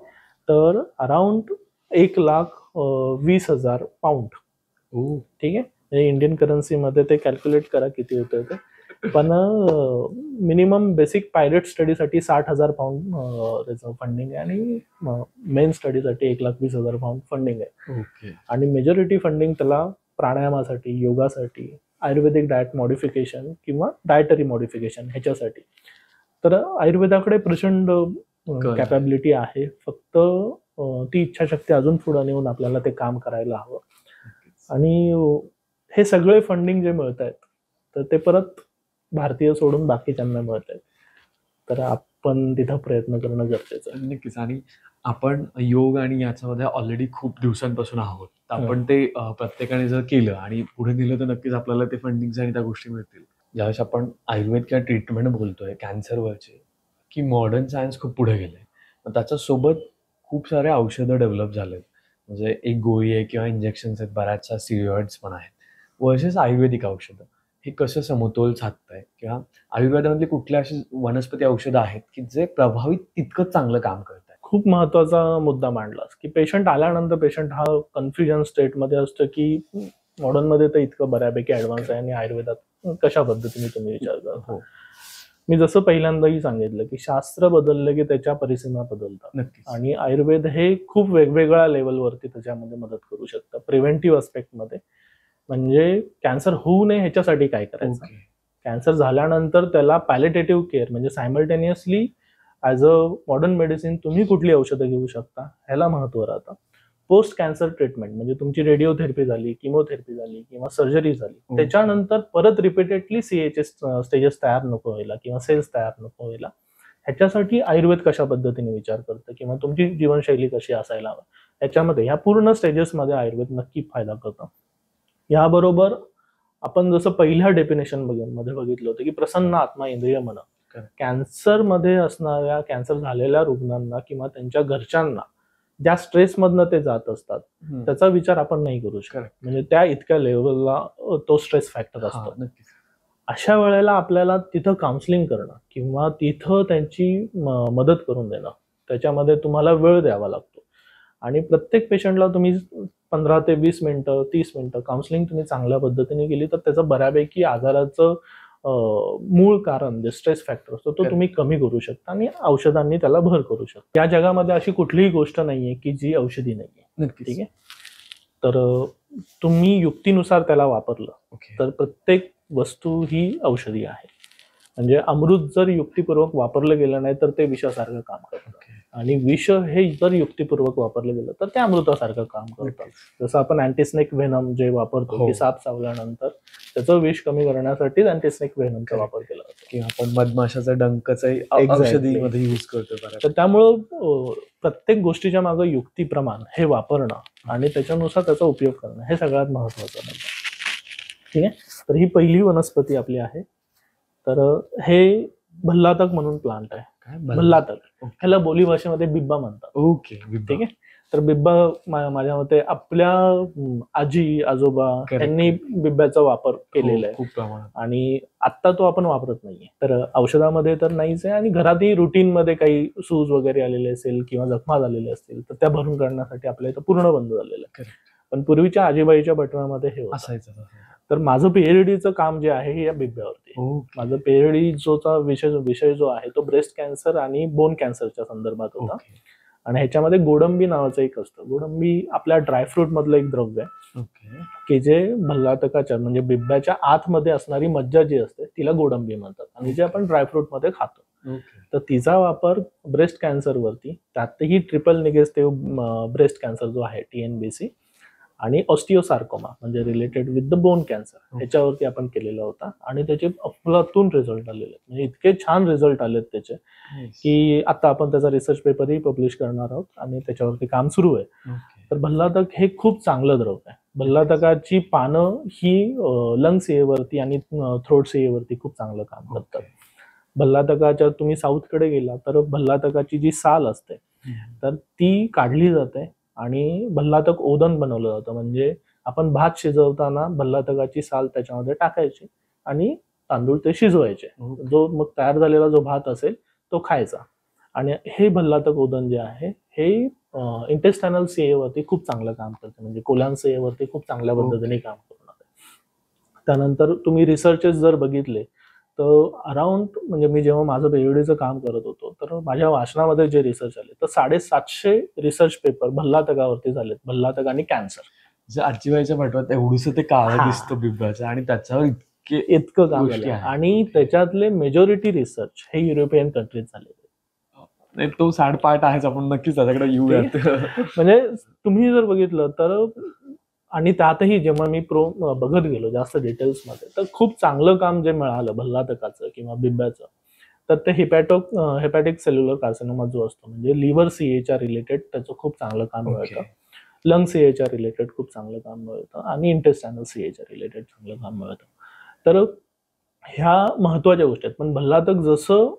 तर अराउंड 1,20,000 पाऊंड. ठीक आहे, म्हणजे इंडियन करन्सीमध्ये ते कॅल्क्युलेट करा किती होतं ते. पण मिनिमम बेसिक पायलट स्टडीसाठी 60,000 पाऊंड त्याचं फंडिंग आहे आणि मेन स्टडीसाठी 1,20,000 पाऊंड फंडिंग आहे. आणि मेजॉरिटी फंडिंग त्याला प्राणायामासाठी, योगासाठी, आयुर्वेदिक डाएट मॉडिफिकेशन किंवा डाएटरी मॉडिफिकेशन ह्याच्यासाठी. तर आयुर्वेदाकडे प्रचंड कॅपॅबिलिटी आहे, फक्त ती इच्छाशक्ती अजून पुढे नेऊन आपल्याला ते काम करायला हवं. आणि हे सगळे फंडिंग जे मिळत आहेत तर ते परत भारतीय सोडून बाकीच्यांना मिळत आहेत. तर आपण तिथं प्रयत्न करणं गरजेचं आहे. नक्कीच. आणि आपण योग आणि याच्यामध्ये ऑलरेडी खूप दिवसांपासून आहोत. तर आपण ते प्रत्येकाने जर केलं आणि पुढे नेलं तर नक्कीच आपल्याला ते फंडिंग आणि त्या गोष्टी मिळतील. ज्यावेळेस आपण आयुर्वेद किंवा ट्रीटमेंट बोलतोय कॅन्सरवरचे, की मॉडर्न सायन्स खूप पुढे गेलंय. मग त्याच्यासोबत खूप सारे औषधं डेव्हलप झालेत. म्हणजे एक गोळी आहे किंवा इंजेक्शन्स आहेत, बऱ्याचशा स्टिरॉइड्स पण आहेत वर्सेस आयुर्वेदिक औषधं. हे कसं समतोल साधताय किंवा आयुर्वेदामधली कुठल्या अशी वनस्पती औषधं आहेत की जे प्रभावित तितकंच चांगलं काम करतात? खूप महत्वाचा मुद्दा मांडलास की पेशंट आल्यानंतर पेशंट हा कन्फ्युजन स्टेटमध्ये असतो की मॉडर्नमध्ये तर इतकं बऱ्यापैकी ॲडव्हान्स आहे आणि आयुर्वेदात कशा पद्धतीने तुम्ही विचार करता. मी जसं पहिल्यांदाही सांगितलं की शास्त्र बदललं की त्याच्या परिसीमा बदलतात. आणि आयुर्वेद हे खूप वेगवेगळ्या लेवलवरती त्याच्यामध्ये मदत करू शकतं. प्रिव्हेंटिव्ह ॲस्पेक्टमध्ये म्हणजे कॅन्सर होऊ नये ह्याच्यासाठी काय करायचं, कॅन्सर झाल्यानंतर त्याला पॅलिटेटिव्ह केअर म्हणजे simultaneously as a modern medicine तुम्ही कुठली औषधं घेऊ शकता ह्याला महत्त्व राहतं. पोस्ट कॅन्सर ट्रीटमेंट म्हणजे तुमची रेडिओथेरपी झाली, किमोथेरपी झाली किंवा सर्जरी झाली, त्याच्यानंतर परत रिपीटेडली सीएचे स्टेजेस तयार नको व्हायला किंवा सेल्स तयार नको व्हायला, ह्याच्यासाठी आयुर्वेद कशा पद्धतीने विचार करतं किंवा तुमची जीवनशैली कशी असायला हवी ह्याच्यामध्ये ह्या पूर्ण स्टेजेसमध्ये आयुर्वेद नक्की फायदा करतं. याबरोबर आपण जसं पहिल्या डेफिनेशन मध्ये बघितलं होतं की प्रसन्न आत्मा इंद्रिय मन, कॅन्सरमध्ये असणाऱ्या कॅन्सर झालेल्या रुग्णांना किंवा त्यांच्या घरच्यांना ज्या स्ट्रेसमधनं ते जात असतात त्याचा विचार आपण नाही करू शकत. म्हणजे त्या इतक्या लेवलला तो स्ट्रेस फॅक्टर असतो. अशा वेळेला आपल्याला तिथं काउन्सिलिंग करणं किंवा तिथं त्यांची मदत करून देणं, त्याच्यामध्ये तुम्हाला वेळ द्यावा लागतो. आणि प्रत्येक पेशंटला तुम्ही 15 ते 20 मिनिटं 30 मिनिटं काउन्सिलिंग तुम्ही चांगल्या पद्धतीने केली तर त्याचं बऱ्यापैकी आजाराचं मूळ कारण जे स्ट्रेस फॅक्टर असतो तो तुम्ही कमी करू शकता आणि औषधांनी त्याला भर करू शकता. या जगामध्ये अशी कुठलीही गोष्ट नाहीये की जी औषधी नाहीये. ठीक आहे, तर तुम्ही युक्तीनुसार त्याला वापरलं तर प्रत्येक वस्तू ही औषधी आहे. म्हणजे अमृत जर युक्तिपूर्वक वापरलं गेलं नाही तर ते विषासारखं काम करतं. आणि विष हे जर युक्तिपूर्वक वापरलं गेलं तर ते अमृतासारखं काम करतं. जसं आपण अँटीस्नेक व्हेनम जे वापरतो की साप चावल्यानंतर त्याचं विष कमी करण्यासाठी अँटीस्नेक व्हेनमचा वापर केला जातो. किंवा आपण मधमाशाचा डंकचाही औषधीमध्ये यूज करतो. तर त्यामुळं प्रत्येक गोष्टीच्या मागं युक्तिप्रमाण हे वापरणं आणि त्याच्यानुसार त्याचा उपयोग करणं हे सगळ्यात महत्वाचं आहे. ठीक आहे, तर ही पहिली वनस्पती आपली आहे. तर हे भल्लातक म्हणून प्लांट आहे. भल्लातक ह्याला बोली भाषेमध्ये बिब्बा म्हणतात. ठीक आहे, तर बिब्बा माझ्या मते आपल्या आजी आजोबा यांनी बिब्ब्याचा वापर केलेला आहे खूप प्रमाणात. आणि आता तो आपण वापरत नाहीये. तर औषधामध्ये तर नाहीच आहे आणि घरातही रुटीन मध्ये काही सूज वगैरे आलेले असेल किंवा जखमा झालेले असतील तर त्या भरून काढण्यासाठी आपल्या इथं पूर्ण बंद झालेलं आहे. पण पूर्वीच्या आजीबाईच्या बटव्यामध्ये हे असायचं. तर माझं पीएचडीचं काम जे आहे हे या बिब्ब्यावरती. माझं पीएचडीचा विषय जो आहे तो ब्रेस्ट कॅन्सर आणि बोन कॅन्सरच्या संदर्भात होता. आणि ह्याच्यामध्ये गोडंबी नावाचं एक असतं. गोडंबी आपल्या ड्रायफ्रूट मधलं एक द्रव्य आहे की जे भल्लातकाच्या म्हणजे बिब्ब्याच्या आतमध्ये असणारी मज्जा जी असते तिला गोडंबी म्हणतात आणि जे आपण ड्रायफ्रूट मध्ये खातो. तर तिचा वापर ब्रेस्ट कॅन्सरवरती, त्यातही ट्रिपल निगेटिव्ह ब्रेस्ट कॅन्सर जो आहे TNBC आणि ऑस्टिओसार्कोमा म्हणजे related with the bone cancer ह्याच्यावरती आपण केलेला होता आणि त्याचे अफलातून रिझल्ट आलेले आहेत. म्हणजे इतके छान रिझल्ट आलेत त्याचे की आता आपण त्याचा रिसर्च पेपरही पब्लिश करणार आहोत आणि त्याच्यावरती काम सुरू आहे. तर भल्लातक हे खूप चांगलं द्रव आहे. भल्लातकाची पानं ही लंग सीएवरती आणि थ्रोट सीएवरती खूप चांगलं काम करतात. भल्लातकाच्या तुम्ही साऊथकडे गेला तर भल्लातकाची जी साल असते तर ती काढली जाते आणि भल्लातक ओदन बनवलं जातं. म्हणजे आपण भात शिजवताना भल्लातकाची साल त्याच्यामध्ये टाकायची आणि तांदूळ ते शिजवायचे. जो मग तयार झालेला जो भात असेल तो खायचा. आणि हे भल्लातक ओदन जे आहे हे इंटेस्टायनल सीएवरती खूप चांगलं काम करते. म्हणजे कोलान सीएवरती खूप चांगल्या पद्धतीने काम करणार आहे. त्यानंतर तुम्ही रिसर्चेस जर बघितले तर अराउंड म्हणजे मी जेव्हा माझं पीएचडीचं काम करत होतो तर माझ्या वाचनामध्ये जे रिसर्च आले तर 750 रिसर्च पेपर भल्लातकावरती झालेत. भल्लातक आणि कॅन्सर. आजीबाईच्या पाठवात एवढंसं ते काळं दिसतं बिब्बाचं आणि त्याच्यावर इतकं काम झालं आणि त्याच्यातले मेजॉरिटी रिसर्च हे युरोपियन कंट्रीज झालेले. तो सॅड पार्ट आहेच, आपण नक्कीच त्याच्याकडे येऊयात. म्हणजे तुम्ही जर बघितलं तर आणि त्यातही जेव्हा मी बघत गेलो जास्त डिटेल्समध्ये तर खूप चांगलं काम जे मिळालं भल्लातकाचं किंवा बिब्याचं तर ते हेपॅटिक सेल्युलर कार्सिनोमा जो असतो म्हणजे लिव्हर सीएच्या रिलेटेड त्याचं खूप चांगलं काम मिळतं. लंग सीएच्या रिलेटेड खूप चांगलं काम मिळतं आणि इंटेस्टायनल सीएच्या रिलेटेड चांगलं काम मिळतं. तर ह्या महत्वाच्या गोष्टी आहेत. पण भल्लातक जसं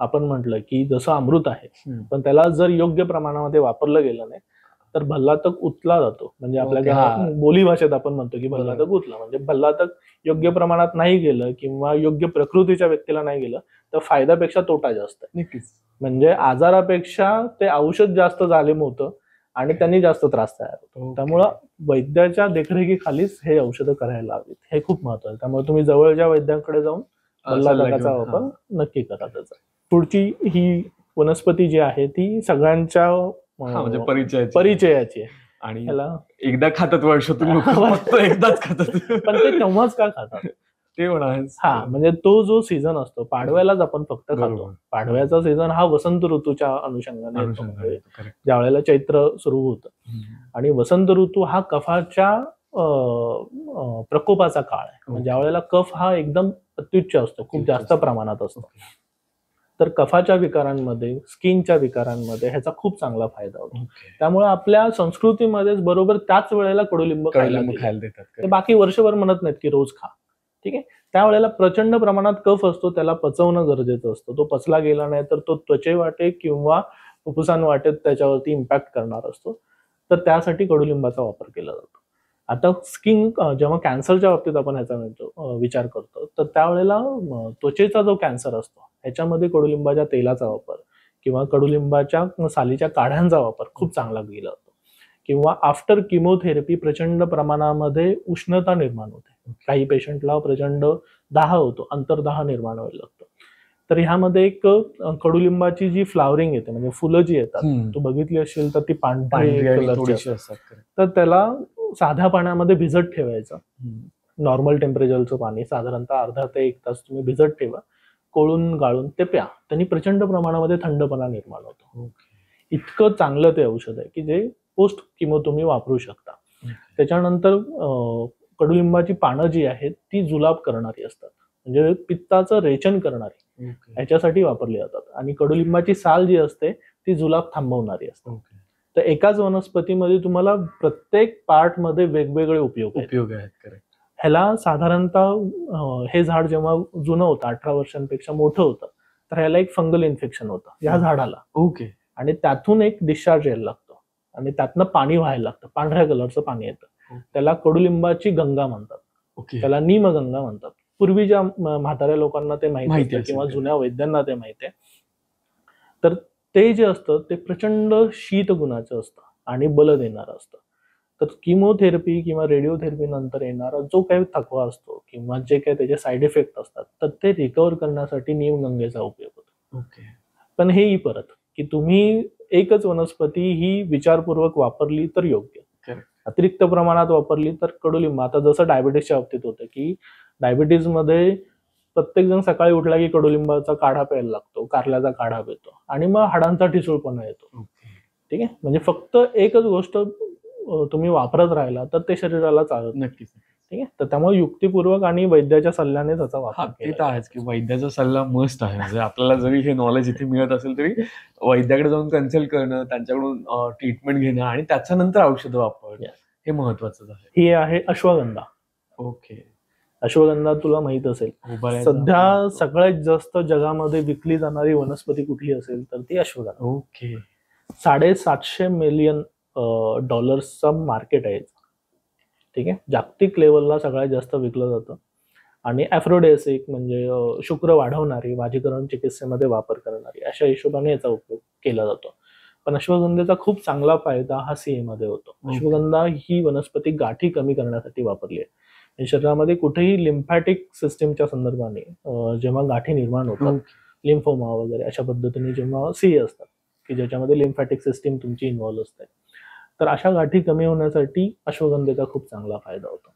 आपण म्हटलं की जसं अमृत आहे पण त्याला जर योग्य प्रमाणामध्ये वापरलं गेलं नाही तर भल्लातक उतला जातो. म्हणजे आपल्या बोली भाषेत आपण म्हणतो की भल्लातक उतला. म्हणजे भल्लातक योग्य प्रमाणात नाही गेलं किंवा योग्य प्रकृतीच्या व्यक्तीला नाही गेलं तर फायद्यापेक्षा तोटा जास्त आहे. म्हणजे आजारापेक्षा ते औषध जास्त जालिम होतं आणि त्यांनी जास्त त्रास तयार होतो. त्यामुळं वैद्याच्या देखरेखीखालीच हे औषधं करायला हवीत. हे खूप महत्वाचं. त्यामुळे तुम्ही जवळच्या वैद्यांकडे जाऊन भल्लातकाचा वापर नक्की करा. त्याचा पुढची ही वनस्पती जी आहे ती सगळ्यांच्या म्हणजे परिचयाची आहे आणि एकदा खातात वर्षातून फक्त एकदाच खातात. पण ते तेव्हाच का खातात ते म्हणजे तो जो सीझन असतो पाडव्यालाच आपण फक्त खातो. पाडव्याचा सीझन हा वसंत ऋतूच्या अनुषंगाने ज्या वेळेला चैत्र सुरू होतं आणि वसंत ऋतू हा कफाच्या प्रकोपाचा काळ आहे. ज्या वेळेला कफ हा एकदम अत्युच्च असतो, खूप जास्त प्रमाणात असतो. तर कफाच्या विकारांमध्ये स्किनच्या विकारांमध्ये ह्याचा खूप चांगला फायदा होतो. त्यामुळे आपल्या संस्कृतीमध्येच बरोबर त्याच वेळेला कडुलिंब खायला देतात. बाकी वर्षभर म्हणत नाहीत की रोज खा. ठीक आहे. त्यावेळेला प्रचंड प्रमाणात कफ असतो, त्याला पचवणं गरजेचं असतं. तो पचला गेला नाही तर तो त्वचे वाटे किंवा फुफ्फुसां वाटेत त्याच्यावरती इम्पॅक्ट करणार असतो. तर त्यासाठी कडुलिंबाचा वापर केला जातो. आता स्किन जेव्हा कॅन्सरच्या बाबतीत आपण ह्याचा विचार करतो तर त्यावेळेला त्वचेचा जो कॅन्सर असतो ह्याच्यामध्ये कडुलिंबाच्या तेलाचा वापर किंवा कडुलिंबाच्या सालीच्या काढ्यांचा वापर खूप चांगला केला जातो. किंवा आफ्टर किमोथेरपी प्रचंड प्रमाणामध्ये उष्णता निर्माण होते. काही पेशंटला प्रचंड दाह होतो, अंतर्दाह निर्माण व्हायला लागतो. तर ह्यामध्ये एक कडुलिंबाची जी फ्लावरिंग येते म्हणजे फुलं जी येतात तू बघितली असेल तर ती पांढरी कलरची असतात. तर त्याला साध्या पाण्यामध्ये भिजत ठेवायचं. नॉर्मल टेम्परेचरचं पाणी साधारणतः अर्धा ते 1 तास तुम्ही भिजत ठेवा. कोळून गाळून ते प्या. त्यांनी प्रचंड प्रमाणामध्ये थंडपणा निर्माण होतो. इतकं चांगलं ते औषध आहे की जे पोस्ट किमो तुम्ही वापरू शकता. त्याच्यानंतर कडुलिंबाची पानं जी आहेत ती जुलाब करणारी असतात. म्हणजे पित्ताचं रेचन करणारी ह्याच्यासाठी वापरली जातात. आणि कडुलिंबाची साल जी असते ती जुलाब थांबवणारी असते. तर एकाच वनस्पतीमध्ये तुम्हाला प्रत्येक पार्ट मध्ये वेगवेगळे उपयोग आहेत. ह्याला साधारणतः हे झाड जेव्हा जुनं होतं 18 वर्षांपेक्षा मोठं होतं तर ह्याला एक फंगल इन्फेक्शन होतं या झाडाला. आणि त्यातून एक डिस्चार्ज यायला लागतो आणि त्यातनं पाणी व्हायला लागतं. पांढऱ्या कलरचं पाणी येतं. त्याला कडुलिंबाची गंगा म्हणतात. त्याला नीमगंगा म्हणतात. पूर्वीच्या म्हाताऱ्या लोकांना ते माहिती आहे किंवा जुन्या वैद्यांना ते माहिती आहे. तर ते जे असतं ते प्रचंड शीत गुणाचं असतं आणि बल देणारं असतं. तर किमोथेरपी किंवा रेडिओथेरपी नंतर येणारा जो काही थकवा असतो किंवा जे काही त्याचे साईड इफेक्ट असतात तर ते रिकव्हर करण्यासाठी नीमगंगेचा उपयोग होतो. पण हेही परत की तुम्ही एकच वनस्पती ही विचारपूर्वक वापरली तर योग्य. अतिरिक्त प्रमाणात वापरली तर कडुलिंब. आता जसं डायबिटीसच्या बाबतीत होतं की डायबिटीजमध्ये प्रत्येक जण सकाळी उठला की कडुलिंबाचा काढा प्यायला लागतो, कारल्याचा काढा पितो आणि मग हाडांचा ठिसूळपणा येतो. ठीक आहे. म्हणजे फक्त एकच गोष्ट तुम्ही वापरत राहिला तर ते शरीराला चालत नाही. नक्कीच. ठीक आहे. तर त्यामुळे युक्तिपूर्वक आणि वैद्याच्या सल्ल्याने त्याचा हा वापर ते केला तर आहेच की वैद्याचा सल्ला मस्त आहे. म्हणजे आपल्याला जरी हे नॉलेज इथे मिळत असेल तरी वैद्याकडे जाऊन कन्सल्ट करणं, त्यांच्याकडून ट्रीटमेंट घेणं आणि त्याच्यानंतर औषधं वापरणं Yes. हे महत्वाचं आहे. ही आहे अश्वगंधा. ओके. अश्वगंधा तुला माहित असेल, उभारायचा सध्या आपण- सगळ्यात जास्त जगामध्ये विकली जाणारी वनस्पती कुठली असेल तर ती अश्वगंधा. ओके. 750 मिलियन डॉलर्सचा मार्केट आहे. ठीक आहे. जागतिक लेवलला सगळ्यात जास्त विकलं जातं. आणि ॲफ्रोडेसिक म्हणजे शुक्र वाढवणारी, वाजीकरण चिकित्सेमध्ये वापर करणारी अशा हिशोबाने याचा उपयोग केला जातो. पण अश्वगंधेचा खूप चांगला फायदा हा CA मध्ये होतो. अश्वगंधा ही वनस्पती गाठी कमी करण्यासाठी वापरली आहे. आणि शरीरामध्ये कुठेही लिम्फॅटिक सिस्टीमच्या संदर्भाने जेव्हा गाठी निर्माण होतात, लिम्फोमा वगैरे अशा पद्धतीने जेव्हा CA असतात की ज्याच्यामध्ये लिम्फॅटिक सिस्टीम तुमची इन्व्हॉल्व असते, तर अशा गाठी कमी होण्यासाठी अश्वगंधेचा खूप चांगला फायदा होतो.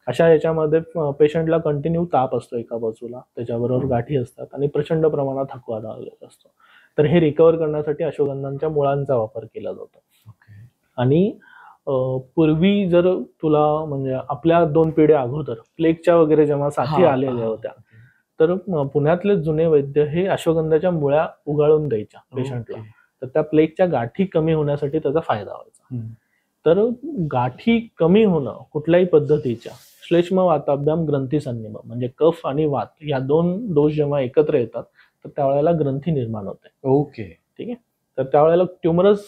अशा याच्यामध्ये पेशंटला कंटिन्यू ताप असतो एका बाजूला, त्याच्याबरोबर गाठी असतात आणि प्रचंड प्रमाणात थकवा लागलेला असतो. तर हे रिकवर करण्यासाठी अश्वगंधांच्या मुळांचा वापर केला जातो. आणि पूर्वी जर तुला म्हणजे आपल्या 2 पिढ्या अगोदर प्लेगच्या वगैरे जेव्हा साथी आलेल्या होत्या, तर पुण्यातले जुने वैद्य हे अश्वगंधाच्या मुळ्या उगाळून द्यायच्या पेशंटला. तर त्या प्लेगच्या गाठी कमी होण्यासाठी त्याचा फायदा व्हायचा. तर गाठी कमी होणं कुठल्याही पद्धतीच्या श्लेष्म वाताभ्याम ग्रंथी संनिम म्हणजे कफ आणि वात या 2 दोष जेव्हा एकत्र येतात तर त्यावेळेला ग्रंथी निर्माण होते. ओके. ठीक आहे. तर त्यावेळेला ट्युमरस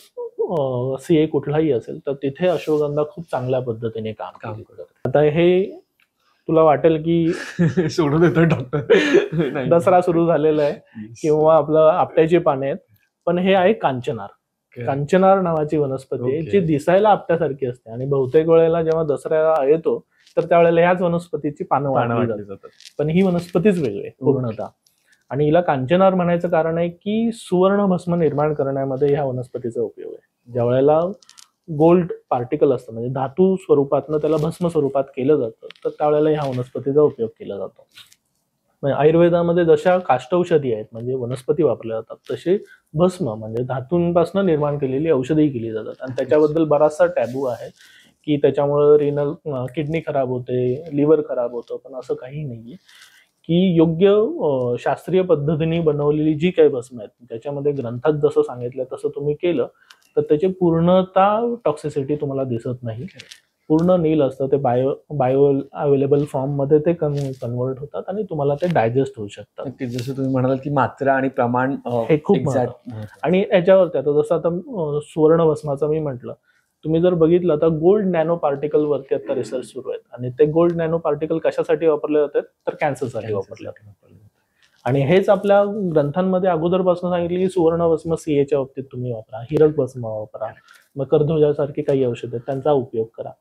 CA कुठलाही असेल तर तिथे अश्वगंधा खूप चांगल्या पद्धतीने काम करतो. आता हे तुला वाटेल की सोडून देतो डॉक्टर. दसरा सुरू झालेला आहे किंवा आपलं आपट्याची पाने आहेत, पण हे आहे कांचनार. कांचनार नावाची वनस्पती आहे जी दिसायला आपट्यासारखी असते आणि बहुतेक वेळेला जेव्हा दसरा येतो तर त्यावेळेला ह्याच वनस्पतीची पानं वाटली जातात. पण ही वनस्पतीच वेगळी आहे पूर्णतः. आणि हिला कांचनार म्हणायचं कारण आहे की सुवर्ण भस्म निर्माण करण्यामध्ये ह्या वनस्पतीचा उपयोग आहे. ज्या वेळेला गोल्ड पार्टिकल असतं म्हणजे धातू स्वरूपातनं त्याला भस्म स्वरूपात केलं जातं तर त्यावेळेला ह्या वनस्पतीचा उपयोग केला जातो. म्हणजे आयुर्वेदामध्ये जशा काष्टौषधी आहेत म्हणजे वनस्पती वापरल्या जातात तसे भस्म म्हणजे धातूंपासून निर्माण केलेली औषधही केली जातात. आणि त्याच्याबद्दल बराचसा टॅबू आहे की त्याच्यामुळे रिनल किडनी खराब होते, लिव्हर खराब होतं, पण असं काही नाहीये. की योग्य शास्त्रीय पद्धतीने बनवलेली जी काही भस्म आहेत त्याच्यामध्ये ग्रंथात जसं सांगितलं तसं तुम्ही केलं तर त्याची पूर्णतः टॉक्सिसिटी तुम्हाला दिसत नाही. पूर्ण नील असतं ते बायो अवेलेबल फॉर्म मध्ये ते कन्वर्ट होतात आणि तुम्हाला ते डायजेस्ट होऊ शकतात. जसं तुम्ही म्हणाल की मात्रा आणि प्रमाण हे खूप महत्त्वाचं. आणि याच्यावरती आता जसं आता सुवर्ण भस्माचं मी म्हटलं, तुम्ही जर बघितलं तर गोल्ड नॅनो पार्टिकल वरती आता रिसर्च सुरू आहेत आणि ते गोल्ड नॅनो पार्टिकल कशासाठी वापरले जातात तर कॅन्सरसाठी वापरले जातात. आणि हेच आपल्या ग्रंथांमध्ये अगोदरपासून सांगितले की सुवर्ण भस्म CAच्या बाबतीत तुम्ही वापरा, हिरक भस्म वापरा, मकरध्वजासारखी काही औषध आहेत त्यांचा उपयोग करा.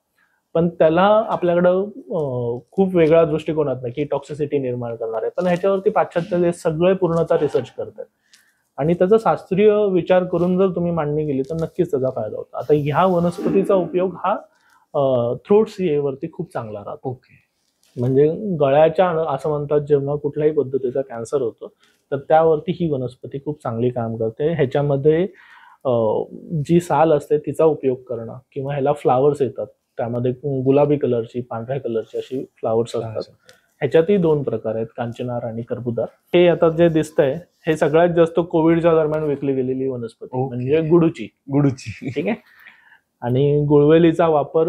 पण त्याला आपल्याकडं खूप वेगळा दृष्टिकोन नाही की टॉक्सिसिटी निर्माण करणार आहे. पण ह्याच्यावरती पाश्चात्य देश सगळे पूर्णतः रिसर्च करतात आणि त्याचा शास्त्रीय विचार करून जर तुम्ही मांडणी केली तर नक्कीच त्याचा फायदा होता. आता ह्या वनस्पतीचा उपयोग हा थ्रोट CA वरती खूप चांगला राहतो. म्हणजे गळ्याच्या असं म्हणतात जेव्हा कुठल्याही पद्धतीचा कॅन्सर होतो तर त्यावरती ही वनस्पती खूप चांगली काम करते. ह्याच्यामध्ये जी साल असते तिचा उपयोग करणं किंवा ह्याला फ्लावर्स येतात त्यामध्ये गुलाबी कलरची, पांढऱ्या कलरची अशी फ्लावर्स असतात. ह्याच्यातही 2 प्रकार आहेत, कांचनार आणि कर्बुदार. हे आता जे दिसतंय हे सगळ्यात जास्त कोविडच्या दरम्यान विकली गेलेली वनस्पती म्हणजे गुडूची. ठीक आहे. आणि गुळवेलीचा वापर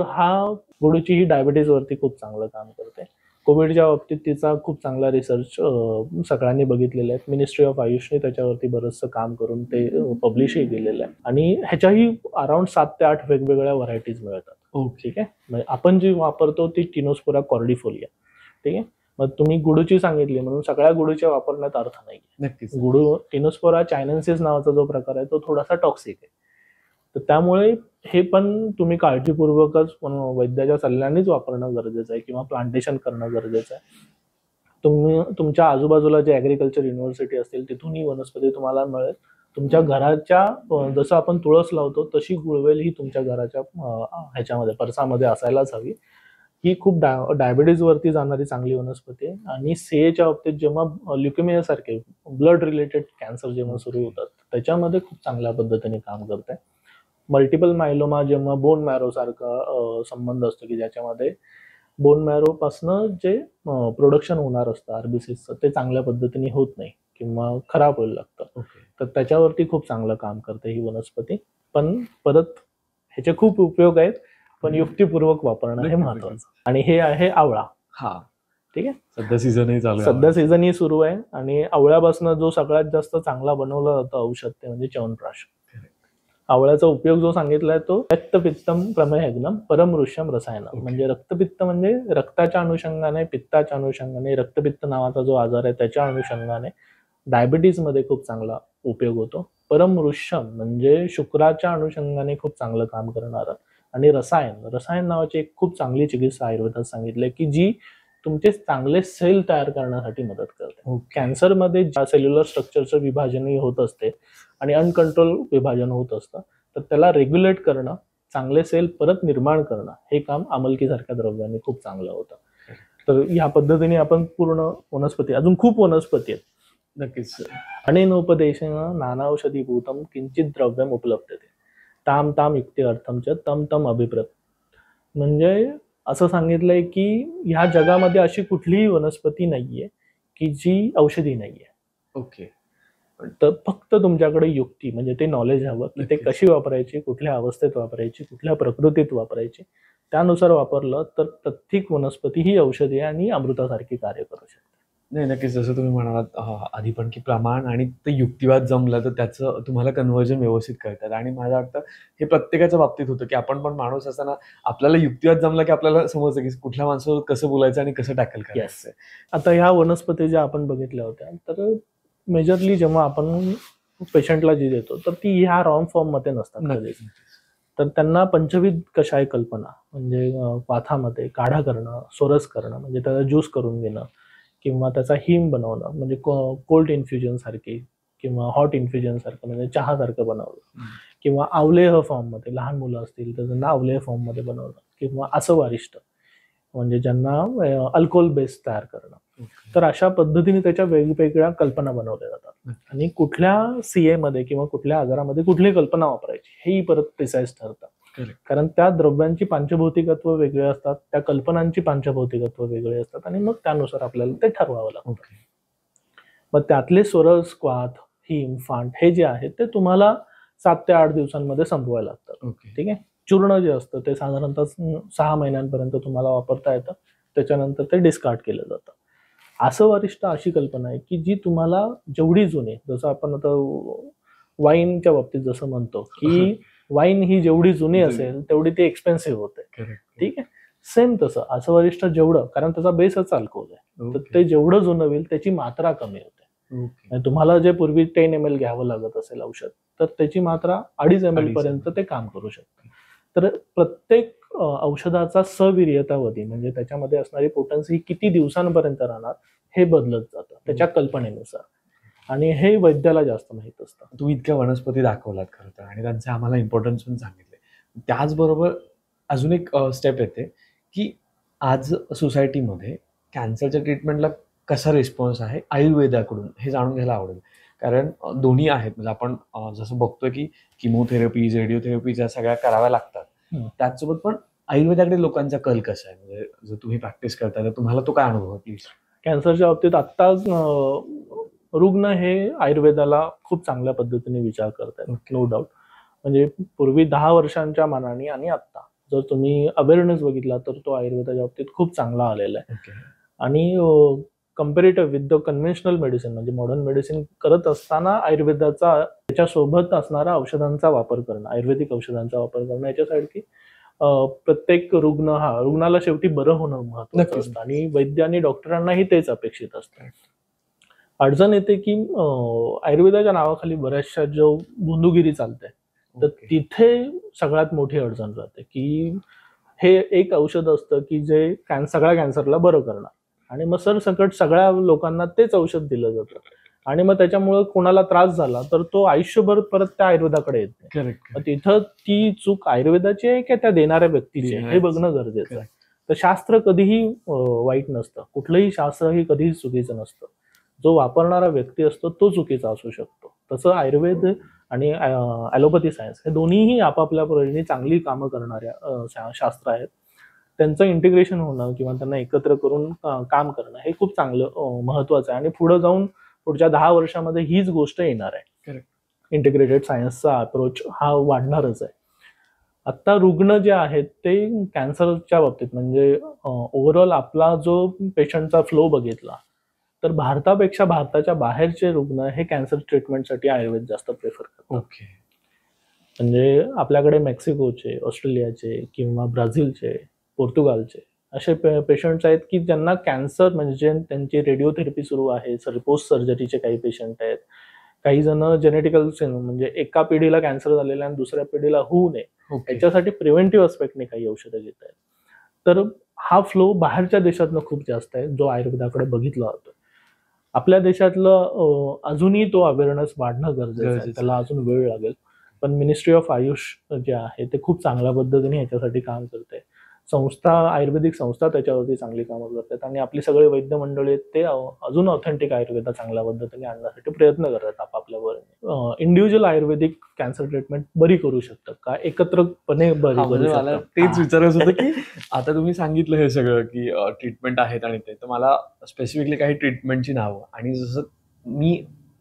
गुडूची ही डायबिटीज वरती खूप चांगलं काम करते. कोविडच्या बाबतीत तिचा खूप चांगला रिसर्च सगळ्यांनी बघितलेला आहे. मिनिस्ट्री ऑफ आयुषने त्याच्यावरती बरंचसं काम करून ते पब्लिशही केलेलं आहे. आणि ह्याच्याही अराउंड 7 ते 8 वेगवेगळ्या व्हरायटीज मिळतात. ठीक आहे. म्हणजे आपण जी वापरतो ती टिनोस्पोरा कॉर्डिफोलिया. ठीक आहे. मग तुम्ही गुडूची सांगितली म्हणून सगळ्या गुडूच्या वापरण्यात अर्थ नाही. नक्कीच. टिनोस्पोरा चायनेन्सिस नावाचा जो प्रकार आहे तो थोडासा टॉक्सिक आहे. तर त्यामुळे हे पण तुम्ही काळजीपूर्वकच वैद्याच्या सल्ल्यानेच वापरणं गरजेचं आहे किंवा प्लांटेशन करणं गरजेचं आहे. तुम्ही तुमच्या आजूबाजूला जे ॲग्रिकल्चर युनिव्हर्सिटी असतील तिथून ही वनस्पती तुम्हाला मिळेल. तुमच्या घराच्या जसं आपण तुळस लावतो तशी गुळवेल ही तुमच्या घराच्या ह्याच्यामध्ये परसामध्ये असायलाच हवी. ही खूप डायबिटीज वरती जाणारी चांगली वनस्पती आहे. आणि CAच्या बाबतीत जेव्हा ल्युकेमिया सारखे ब्लड रिलेटेड कॅन्सर जेव्हा सुरू होतात त्याच्यामध्ये खूप चांगल्या पद्धतीने काम करते. मल्टिपल मायलोमा जेव्हा बोन मॅरो सारखा संबंध असतो की ज्याच्यामध्ये बोन मॅरो पासनं जे प्रोडक्शन होणार असतं आरबीसीचं ते चांगल्या पद्धतीने होत नाही किंवा खराब व्हायला लागतं, ओके. तर त्याच्यावरती खूप चांगलं काम करते ही वनस्पती. पण परत ह्याचे खूप उपयोग आहेत, पण युक्तिपूर्वक वापरणं हे नक्कीच, महत्वाचं. नक्कीच. आणि हे आहे आवळा. हा, ठीक आहे, सध्या सीझनही चालू आहे. सध्या सीझनही सुरू आहे आणि आवळ्यापासून जो सगळ्यात जास्त चांगला बनवला जातो औषध ते म्हणजे च्यवनप्राश. आवळ्याचा उपयोग जो सांगितलाय तो रक्तपित्तम प्रमेहग्नम परमऋष्यम रसायन. म्हणजे रक्तपित्त म्हणजे रक्ताच्या अनुषंगाने, पित्ताच्या अनुषंगाने, रक्तपित्त नावाचा जो आजार आहे त्याच्या अनुषंगाने डायबिटीज मध्ये खूप चांगला उपयोग होतो. परमऋष्यम म्हणजे शुक्राच्या अनुषंगाने खूप चांगलं काम करणारं. आणि रसायन नावाची एक खूप चांगली चिकित्सा आयुर्वेदात सांगितली की जी तुमचे चांगले सेल तयार करण्यासाठी मदत करते. कॅन्सरमध्ये ज्या सेल्युलर स्ट्रक्चरचं विभाजनही होत असते आणि अनकंट्रोल विभाजन होत असतं, तर त्याला रेग्युलेट करणं, चांगले सेल परत निर्माण करणं हे काम आमलकीसारख्या द्रव्याने खूप चांगलं होतं. तर ह्या पद्धतीने आपण पूर्ण वनस्पती, अजून खूप वनस्पती आहेत. नक्कीच. अनेनोपदेशेन नानाौषधीभूतम किंचित द्रव्यम उपलब्धते ताम ताम युक्ती अर्थम च तम तम अभिप्रत. म्हणजे असं सांगितलंय की ह्या जगामध्ये अशी कुठलीही वनस्पती नाहीये की जी औषधी नाहीये. ओके. तर फक्त तुमच्याकडे युक्ती म्हणजे ते नॉलेज हवं की ते नक्कीच. कशी वापरायची, कुठल्या अवस्थेत वापरायची, कुठल्या प्रकृतीत वापरायची. त्यानुसार वापरलं तर प्रत्येक वनस्पती ही औषधी आणि अमृतासारखी कार्य करू शकते. नाही, नक्कीच. जसं तुम्ही म्हणालात आधी पण की प्रमाण आणि ते युक्तिवाद जमलं तर त्याचं तुम्हाला कन्व्हर्जन व्यवस्थित करतात. आणि मला वाटतं हे प्रत्येकाच्या बाबतीत होतं की आपण पण माणूस असताना आपल्याला युक्तिवाद जमला की आपल्याला समजतं की कुठल्या माणसावर कसं बोलायचं आणि कसं टॅकल करायचं. आता ह्या वनस्पती ज्या आपण बघितल्या होत्या, तर मेजरली जेव्हा आपण पेशंटला जी देतो तर ती ह्या रॉंग फॉर्म मध्ये नसतात कधीच. तर त्यांना पंचविध कषाय कल्पना म्हणजे वाथामध्ये काढा करणं, सोरस करणं म्हणजे त्याचा ज्यूस करून घेणं किंवा त्याचा हिम बनवणं म्हणजे कोल्ड इन्फ्युजन सारखी किंवा हॉट इन्फ्युजन सारखं म्हणजे चहा सारखं बनवलं किंवा आवलेह फॉर्म मध्ये लहान मुलं असतील तर त्यांना आवलेह फॉर्म मध्ये बनवणं किंवा असवारिष्ट म्हणजे ज्यांना अल्कोहोल बेस तयार करणं. तर अशा पद्धतीने त्याच्या वेगवेगळ्या कल्पना बनवल्या जातात. आणि कुठल्या सीए मध्ये किंवा कुठल्या आजारामध्ये कुठली कल्पना वापरायची हेही परत प्रिसाइज ठरतं. कारण त्या द्रव्यांची पांचभौतिकत्व वेगळे असतात, त्या कल्पनांची पांचभौतिकत्व वेगळे असतात आणि मग त्यानुसार आपल्याला ते ठरवावं लागतं. मग त्यातले सोरस, क्वाथ, हिम, फांट हे जे आहेत ते तुम्हाला 7 ते 8 दिवसांमध्ये संपवायला लागतात. ठीक आहे. चूर्ण जे असतं ते साधारणतः 6 महिन्यांपर्यंत तुम्हाला वापरता येतं, त्याच्यानंतर ते डिस्कार्ड केलं जातं. आसवरिष्ट अशी कल्पना आहे की जी तुम्हाला जेवढी जुनी, जसं आपण आता वाईनच्या बाबतीत जसं म्हणतो की वाईन ही जेवढी जुनी असेल तेवढी ती एक्सपेन्सिव्ह होते. ठीक आहे. सेम तसं आसवरिष्ट जेवढं, कारण त्याचा बेसच अल्कोहोल आहे, तर ते जेवढं जुनं होईल त्याची मात्रा कमी होते. तुम्हाला जे पूर्वी 10 ml घ्यावं लागत असेल औषध, तर त्याची मात्रा 2.5 ml पर्यंत ते काम करू शकतं. तर प्रत्येक औषधाचा सवीर्यतावधी म्हणजे त्याच्यामध्ये असणारी पोटन्सी किती दिवसांपर्यंत राहणार हे बदलत जातं त्याच्या कल्पनेनुसार. आणि हे वैद्याला जास्त माहित असतं. तुम्ही इतक्या वनस्पती दाखवलात खरं तर आणि त्यांचे आम्हाला इम्पॉर्टन्स पण सांगितले. त्याचबरोबर अजून एक स्टेप येते की आज सोसायटीमध्ये कॅन्सरच्या ट्रीटमेंटला कसा रिस्पॉन्स आहे आयुर्वेदाकडून हे जाणून घ्यायला आवडेल. कारण दोन्ही आहेत. म्हणजे आपण जसं बघतोय की किमोथेरपी, रेडिओथेरपी ज्या सगळ्या कराव्या लागतात, त्याचसोबत पण आयुर्वेदाकडे लोकांचा कल कसा आहे? म्हणजे जर तुम्ही प्रॅक्टिस करता तर तुम्हाला तो काय अनुभव आहे प्लीज? कॅन्सरच्या बाबतीत आत्ताच रुग्ण हे आयुर्वेदाला खूप चांगल्या पद्धतीने विचार करतात, नो डाऊट. म्हणजे पूर्वी 10 वर्षांच्या मानाने आणि आत्ता जर तुम्ही अवेअरनेस बघितला तर तो आयुर्वेदाच्या बाबतीत खूप चांगला आलेला आहे. आणि comparative with the conventional medicine म्हणजे मॉडर्न मेडिसिन करत असताना आयुर्वेदाचा त्याच्यासोबत असणारा औषधांचा वापर करणं, आयुर्वेदिक औषधांचा वापर करणं याच्यासाठी प्रत्येक रुग्णाला शेवटी बरं होणं महत्त्वाचं असतं आणि वैद्य आणि डॉक्टरांनाही तेच अपेक्षित असतं. अडचण येते की आयुर्वेदाच्या नावाखाली बऱ्याचशा जो बुंदुगिरी चालते, तर तिथे सगळ्यात मोठी अडचण राहते की हे एक औषध असतं की जे सगळ्या कॅन्सरला बरं करणार आणि मग सरसकट सगळ्या लोकांना तेच औषध दिलं जातं आणि मग त्याच्यामुळे कोणाला त्रास झाला तर तो आयुष्यभर परत त्या आयुर्वेदाकडे येत नाही. मग तिथं ती चूक आयुर्वेदाची आहे की त्या देणाऱ्या व्यक्तीची आहे हे बघणं गरजेचं आहे. तर शास्त्र कधीही वाईट नसतं, कुठलंही शास्त्र हे कधीही चुकीचं नसतं. जो वापरणारा व्यक्ती असतो तो चुकीचा असू शकतो. तसं आयुर्वेद आणि ॲलोपॅथी सायन्स हे दोन्हीही आपापल्या परीने चांगली कामं करणाऱ्या शास्त्र आहेत. त्यांचं इंटिग्रेशन होणं किंवा त्यांना एकत्र करून काम करणं हे खूप चांगलं महत्वाचं आहे आणि पुढे जाऊन पुढच्या 10 वर्षामध्ये हीच गोष्ट येणार आहे. इंटिग्रेटेड सायन्सचा अप्रोच हा वाढणारच आहे. आता रुग्ण जे आहेत ते कॅन्सरच्या बाबतीत म्हणजे ओव्हरऑल आपला जो पेशंटचा फ्लो बघितला तर भारतापेक्षा भारताच्या बाहेरचे रुग्ण हे कॅन्सर ट्रीटमेंटसाठी आयुर्वेद जास्त प्रेफर करतात. म्हणजे आपल्याकडे मेक्सिकोचे, ऑस्ट्रेलियाचे किंवा ब्राझीलचे, पोर्तुगालचे असे पेशंट्स आहेत की ज्यांना कॅन्सर म्हणजे त्यांची रेडिओथेरपी सुरू आहे, पोस्ट सर्जरीचे काही पेशंट आहेत. काही जण जेनेटिकल म्हणजे एका पिढीला कॅन्सर झालेला आणि दुसऱ्या पिढीला होऊ नये याच्यासाठी प्रिव्हेंटिव्ह अस्पेक्टने काही औषधं घेत आहेत. तर हा फ्लो बाहेरच्या देशातनं खूप जास्त आहे जो आयुर्वेदाकडे बघितला जातो. आपल्या देशातलं अजूनही तो अवेअरनेस वाढणं गरजेचं आहे, त्याला अजून वेळ लागेल. पण मिनिस्ट्री ऑफ आयुष जे आहे ते खूप चांगल्या पद्धतीने ह्याच्यासाठी काम करते. आयुर्वेदिक संस्था त्याच्यावरती चांगली कामं करतात आणि आपली सगळे वैद्य मंडळी आहेत ते अजून ऑथेंटिक आयुर्वेद चांगल्या पद्धतीने आणण्यासाठी प्रयत्न करतात आपापल्या इंडिव्हिज्युअल आयुर्वेदिक कॅन्सर ट्रीटमेंट बरी करू शकतात का एकत्रपणे बरी करू मला शकतात. तेच विचारायचं होतं की आता तुम्ही सांगितलं हे सगळं की ट्रीटमेंट आहेत आणि ते तर मला स्पेसिफिकली काही ट्रीटमेंटची नावं आणि जसं मी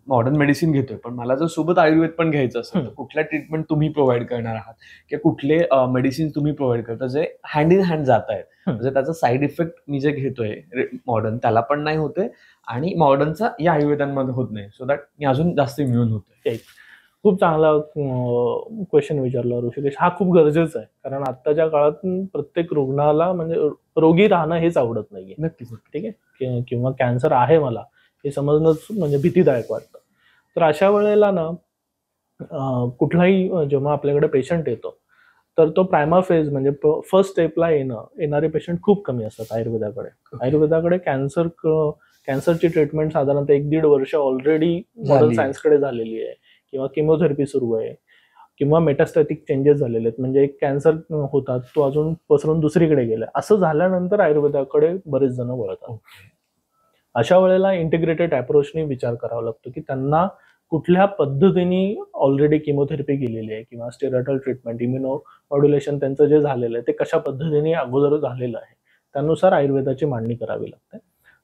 मॉडर्न मेडिसिन घेतोय पण मला जर सोबत आयुर्वेद पण घ्यायचं असेल तर कुठल्या ट्रीटमेंट तुम्ही प्रोव्हाइड करणार आहात किंवा कुठले मेडिसिन तुम्ही प्रोव्हाइड करता जे हँड इन हँड जात आहेत म्हणजे त्याचा साईड इफेक्ट मी जे घेतोय मॉडर्न त्याला पण नाही होते आणि मॉडर्नचा या आयुर्वेदांमध्ये होत नाही सो दॅट मी अजून जास्त इम्युन होतोय. खूप चांगला क्वेश्चन विचारला ऋषिकेश. हा खूप गरजेचा आहे कारण आत्ताच्या काळात प्रत्येक रुग्णाला म्हणजे रोगी राहणं हेच आवडत नाहीये. नक्कीच. ठीक आहे किंवा कॅन्सर आहे मला हे समजणंच म्हणजे भीतीदायक वाटतं. तर अशा वेळेला ना कुठलाही जेव्हा आपल्याकडे पेशंट येतो तर तो प्रायमा फेज म्हणजे फर्स्ट स्टेपला येणारे पेशंट खूप कमी असतात आयुर्वेदाकडे. कॅन्सरची ट्रीटमेंट साधारणतः 1-1.5 वर्ष ऑलरेडी मॉडर्न सायन्सकडे झालेली आहे किंवा किमोथेरपी सुरू आहे किंवा मेटास्टॅटिक चेंजेस झालेले आहेत म्हणजे एक कॅन्सर होतात तो अजून पसरून दुसरीकडे गेलाय असं झाल्यानंतर आयुर्वेदाकडे बरेच जण वळतात. अशा वेळेला इंटिग्रेटेड अप्रोचने विचार करावा लागतो की त्यांना कुठल्या पद्धतीने ऑलरेडी किमोथेरपी गेलेली आहे किंवा स्टेरॉइडल ट्रीटमेंट इम्युनो मॉड्युलेशन त्यांचं जे झालेलं आहे ते कशा पद्धतीने अगोदर झालेलं आहे त्यानुसार आयुर्वेदाची मांडणी करावी लागते.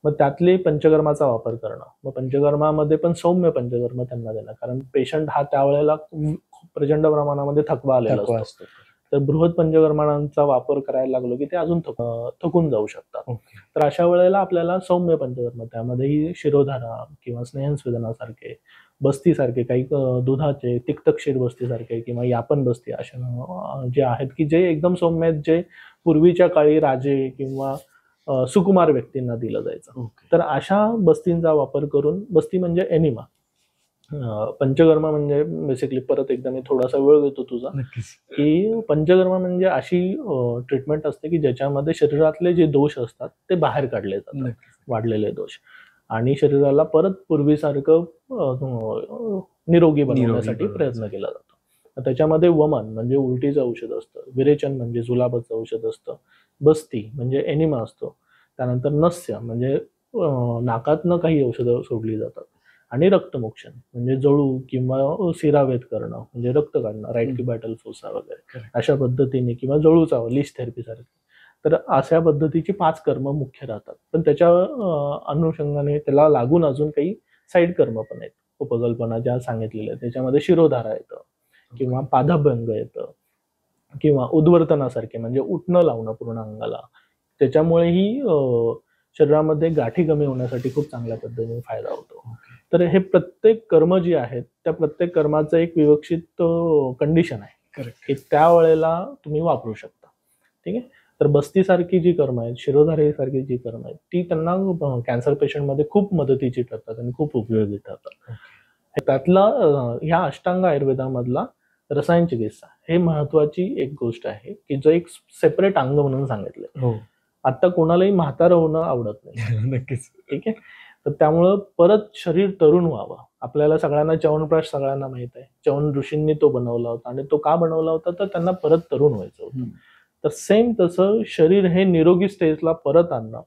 मग त्यातले पंचकर्माचा वापर करणं मग पंचकर्मामध्ये पण सौम्य पंचकर्म त्यांना देणं कारण पेशंट हा त्यावेळेला खूप प्रचंड प्रमाणामध्ये थकवा आलेला असतो. तर बृहत पंचकर्मांचा वापर करायला लागलो की ते अजून थकून जाऊ शकतात. तर अशा वेळेला आपल्याला सौम्य पंचकर्म त्यामध्येही शिरोधारा किंवा स्नेहस्वेदनासारखे बस्तीसारखे काही दुधाचे तिक्त क्षीर बस्तीसारखे किंवा यापन बस्ती अशा जे आहेत की जे एकदम सौम्य आहेत जे पूर्वीच्या काळी राजे किंवा सुकुमार व्यक्तींना दिलं जायचं. तर अशा बस्तींचा वापर करून बस्ती म्हणजे एनिमा पंचकर्म म्हणजे बेसिकली परत एकदा मी थोडासा वेळ घेतो तुझा की पंचकर्म म्हणजे अशी ट्रीटमेंट असते की ज्याच्यामध्ये शरीरातले जे दोष असतात ते बाहेर काढले जातात वाढलेले दोष आणि शरीराला परत पूर्वीसारखं निरोगी बनवण्यासाठी प्रयत्न केला जातो. त्याच्यामध्ये वमन म्हणजे उलटीचं औषध असतं, विरेचन म्हणजे जुलाबाचं औषध असतं, बस्ती म्हणजे एनिमा असतो, त्यानंतर नस्य म्हणजे नाकातनं काही औषधं सोडली जातात आणि रक्तमोक्षण म्हणजे जळू किंवा सिरावेद करणं म्हणजे रक्त काढणं राईट क्युबायटल फोसा वगैरे अशा पद्धतीने किंवा जळूचा लिश थेरपी सारखी. तर अशा पद्धतीची 5 कर्म मुख्य राहतात पण त्याच्या अनुषंगाने त्याला लागून अजून काही साईड कर्म पण आहेत उपकल्पना ज्या सांगितलेल्या आहेत. त्याच्यामध्ये शिरोधारा येतं किंवा पादाभंग येतं किंवा उद्वर्तनासारखे म्हणजे उठणं लावणं पूर्ण अंगाला त्याच्यामुळेही शरीरामध्ये गाठी कमी होण्यासाठी खूप चांगल्या पद्धतीने फायदा होतो. तर हे प्रत्येक कर्म जे आहेत त्या प्रत्येक कर्माचं एक विवक्षित कंडिशन आहे की त्यावेळेला तुम्ही वापरू शकता. ठीक आहे. तर बस्तीसारखी जी कर्म आहेत शिरोधारेसारखी जी कर्म आहेत ती त्यांना कॅन्सर पेशंटमध्ये खूप मदतीची ठरतात आणि खूप उपयोगी ठरतात. त्यातला ह्या अष्टांग आयुर्वेदामधला रसायन चिकित्सा हे महत्वाची एक गोष्ट आहे की जो एक सेपरेट अंग म्हणून सांगितलंय. आता कोणालाही म्हातारं होणं आवडत नाही. नक्कीच. ठीक आहे. तर त्यामुळं परत शरीर तरुण व्हावं. आपल्याला सगळ्यांना च्यवनप्राश सगळ्यांना माहित आहे. च्यवन ऋषींनी तो बनवला होता आणि तो का बनवला होता तर त्यांना परत तरुण व्हायचं होतं. तर सेम तसं शरीर हे निरोगी स्टेजला परत आणणं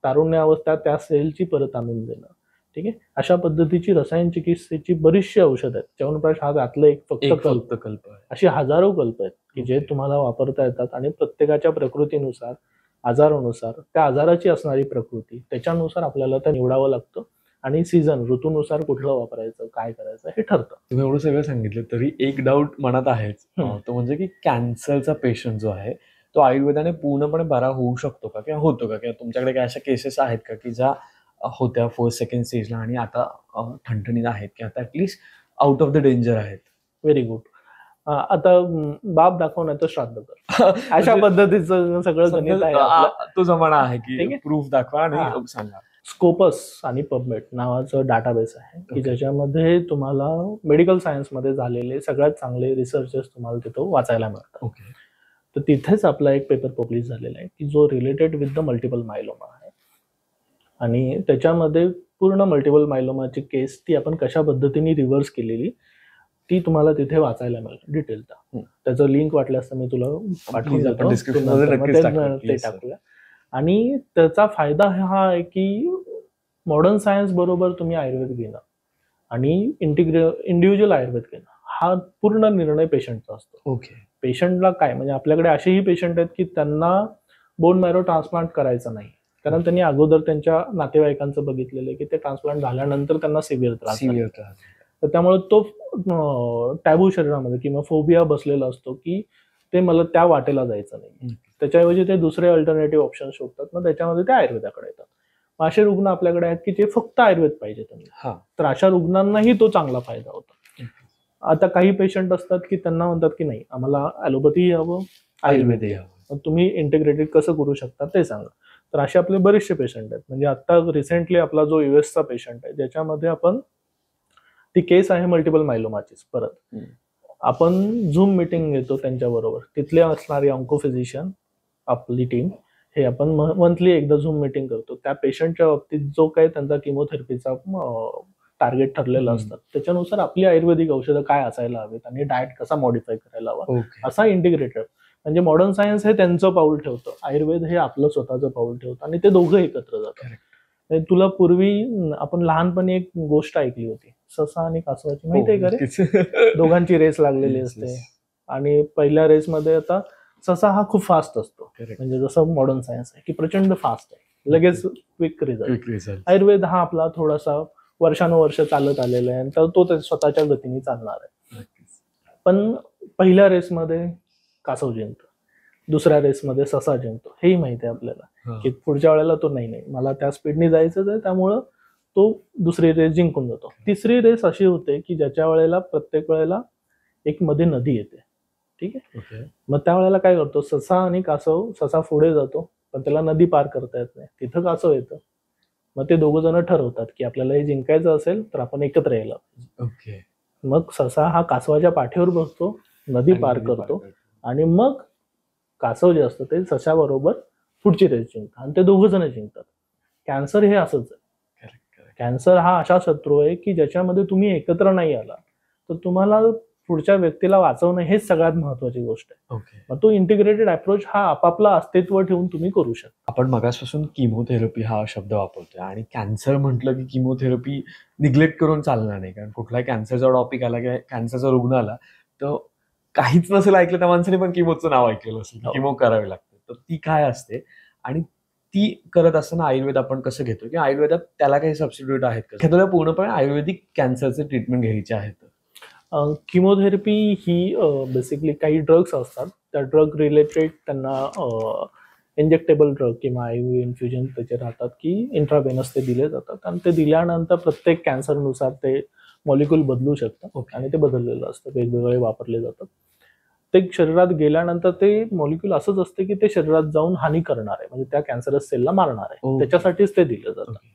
तारुण्यावस्था त्या सेलची परत आणून देणं ठीक आहे. अशा पद्धतीची रसायन चिकित्सेची बरीचशी औषधं आहेत. च्यवनप्राश हा त्यातलं एक फक्त एक कल्प. फक्त कल्प आहे. अशी हजारो कल्प आहेत की जे Okay. तुम्हाला वापरता येतात आणि प्रत्येकाच्या प्रकृतीनुसार, आजारानुसार, त्या आजाराची असणारी प्रकृती त्याच्यानुसार आपल्याला ते निवडावं लागतं आणि सीझन ऋतूनुसार कुठलं वापरायचं, काय करायचं हे ठरतं. तुम्ही एवढं सगळं सांगितलं तरी एक डाऊट मनात आहेच. हम्म. तो म्हणजे की कॅन्सरचा पेशंट जो आहे तो आयुर्वेदाने पूर्णपणे बरा होऊ शकतो का किंवा होतो का? किंवा तुमच्याकडे काही अशा केसेस आहेत का की ज्या होत्या फर्स्ट सेकंड स्टेजला आणि आता ठणठणीत आहेत की आता at least out of the danger आहेत? Very good. आता बाप दाखव नाही तर श्राद्ध कर, अशा पद्धतीचं सगळं गणित आहे आपलं. तो जमाना आहे ठीक की आहे. प्रूफ दाखवा हा. आणि सांगा. स्कोपस आणि पबमेट नावाचं डाटाबेस आहे की Okay. ज्याच्यामध्ये तुम्हाला मेडिकल सायन्समध्ये झालेले सगळ्यात चांगले रिसर्चेस तुम्हाला तिथं वाचायला मिळतात. ओके. तर तिथेच आपला एक पेपर पब्लिश झालेला आहे की जो related with the multiple myeloma आहे आणि त्याच्यामध्ये पूर्ण मल्टिपल मायलोमाची केस ती आपण कशा पद्धतीने रिव्हर्स केलेली ती तुम्हाला तिथे वाचायला मिळेल डिटेलचा. हम्म. त्याचं लिंक वाटल्यास तर मी तुला पाठवून Please, आपण देतो. description तू मध्ये नंतर मग नक्कीच टाकूया. ते Please, sir. टाकूया. आणि त्याचा फायदा हा आहे की मॉडर्न सायन्स बरोबर तुम्ही आयुर्वेद घेणं आणि इंडिव्हिज्युअल आयुर्वेद घेणं हा पूर्ण निर्णय पेशंटचा असतो. ओके. पेशंटला काय म्हणजे आपल्याकडे असेही पेशंट आहेत की त्यांना बोन मॅरो ट्रान्सप्लांट करायचं नाही कारण त्यांनी अगोदर त्यांच्या नातेवाईकांचं बघितलेलं आहे की ते ट्रान्सप्लांट झाल्यानंतर त्यांना सिव्हिअर त्रास झाला. सिव्हिअर त्रास. तर त्यामुळे तो टॅबू शरीरामध्ये किंवा फोबिया बसलेला असतो की ते मला त्या वाटेला जायचं नाही. त्याच्याऐवजी ते दुसरे अल्टरनेटिव्ह ऑप्शन शोधतात. मग त्याच्यामध्ये ते आयुर्वेदाकडे येतात. मग असे रुग्ण आपल्याकडे आहेत की जे फक्त आयुर्वेद पाहिजे त्यांना. हा. तर अशा रुग्णांनाही तो चांगला फायदा होतो. आता काही पेशंट असतात की त्यांना म्हणतात की नाही आम्हाला ॲलोपॅथी हवं, आयुर्वेद आयुर्वेद. मग तुम्ही इंटिग्रेटेड कसं करू शकता ते सांगा. तर असे आपले बरेचसे पेशंट आहेत. म्हणजे आता रिसेंटली आपला जो यूएसचा पेशंट आहे ज्याच्यामध्ये आपण ती केस आहे मल्टिपल मायलोमाचीच. परत हम्म. आपण झूम मिटिंग घेतो त्यांच्याबरोबर. तिथले असणारे ऑन्कोफिजिशियन आपली टीम हे आपण मंथली एकदा झूम मिटिंग करतो. त्या पेशंटच्या बाबतीत जो काही त्यांचा किमोथेरपीचा टार्गेट ठरलेला असतात त्याच्यानुसार आपली आयुर्वेदिक औषधं काय असायला हवेत आणि डाएट कसा मॉडिफाय करायला हवा ओके. असा इंटिग्रेटेड. म्हणजे मॉडर्न सायन्स हे त्यांचं पाऊल ठेवतं, आयुर्वेद हे आपलं स्वतःचं पाऊल ठेवतं आणि ते दोघं एकत्र जातात. म्हणजे तुला पूर्वी आपण लहानपणी एक गोष्ट ऐकली होती ससा आणि कासवाची, माहिती आहे का रे? नक्कीच. दोघांची रेस लागलेली Yes, असते yes. आणि पहिल्या रेसमध्ये आता ससा हा खूप फास्ट असतो. Correct. म्हणजे जसं मॉडर्न सायन्स आहे की प्रचंड फास्ट आहे, लगेच quick result. Quick result. Ayurveda हा आपला थोडासा वर्षानुवर्ष चालत आलेला आहे आणि तो स्वतःच्या गतीने चालणार आहे. नक्कीच. पण पहिल्या रेसमध्ये कासव जिंकतो, दुसऱ्या रेसमध्ये ससा जिंकतो, हेही माहिती आहे आपल्याला हा. की पुढच्या वेळेला तो नाही मला त्या स्पीडने जायचंच आहे त्यामुळं तो दुसरी रेस जिंकून जातो. तिसरी रेस अशी होते की ज्याच्या वेळेला प्रत्येक वेळेला एक मध्ये नदी येते. ठीक आहे. ओके. मग त्या वेळेला काय करतो ससा आणि कासव, ससा पुढे जातो पण त्याला नदी पार करता येत नाही, तिथं कासव येतं. मग ते दोघं जण ठरवतात की आपल्याला हे जिंकायचं असेल तर आपण एकत्र यायला पाहिजे. ओके. मग ससा हा कासवाच्या पाठीवर बसतो, नदी पार करतो आणि मग कासव जे असतं ते सशाबरोबर पुढची रेस जिंकतात आणि ते दोघं जण जिंकतात. कॅन्सर हे असंच आहे. Correct, correct. कॅन्सर हा असा शत्रू आहे की ज्याच्यामध्ये तुम्ही एकत्र नाही आला तर तुम्हाला पुढच्या व्यक्तीला वाचवणं हेच सगळ्यात महत्वाची गोष्ट आहे. ओके. मग तो इंटिग्रेटेड अप्रोच हा आपापला अस्तित्व ठेवून तुम्ही करू शकता. आपण मगासपासून किमोथेरपी हा शब्द वापरतोय आणि कॅन्सर म्हटलं की किमोथेरपी निग्लेक्ट करून चालणार नाही. कारण कुठलाही कॅन्सरचा टॉपिक आला किंवा कॅन्सरचा रुग्ण आला तर काहीच नसेल ऐकलं त्या माणसाने पण किमोचं नाव ऐकलेलं असेल की हो. किमो करावी लागते. तर ती काय असते आणि ती करत असताना आयुर्वेद आपण कसं घेतो किंवा आयुर्वेदात त्याला काही सबस्टिट्यूट आहेत का? तुला पूर्णपणे आयुर्वेदिक कॅन्सरचे ट्रीटमेंट घ्यायचे आहेत. किमोथेरपी ही बेसिकली काही ड्रग्स असतात, त्या ड्रग रिलेटेड त्यांना इंजेक्टेबल ड्रग किंवा आयव्ही इन्फ्युजन त्याचे राहतात की इंट्रावेनस ते दिले जातात आणि ते दिल्यानंतर प्रत्येक कॅन्सरनुसार ते मॉलिक्यूल बदलू शकतात. Okay. आणि ते बदललेलं असतं, वेगवेगळे वापरले जातात. ते शरीरात गेल्यानंतर ते मॉलिक्यूल असंच असते की ते शरीरात जाऊन हानी करणार आहे, म्हणजे त्या कॅन्सरस सेलला मारणार आहे. Okay. त्याच्यासाठीच ते दिलं जातं. Okay.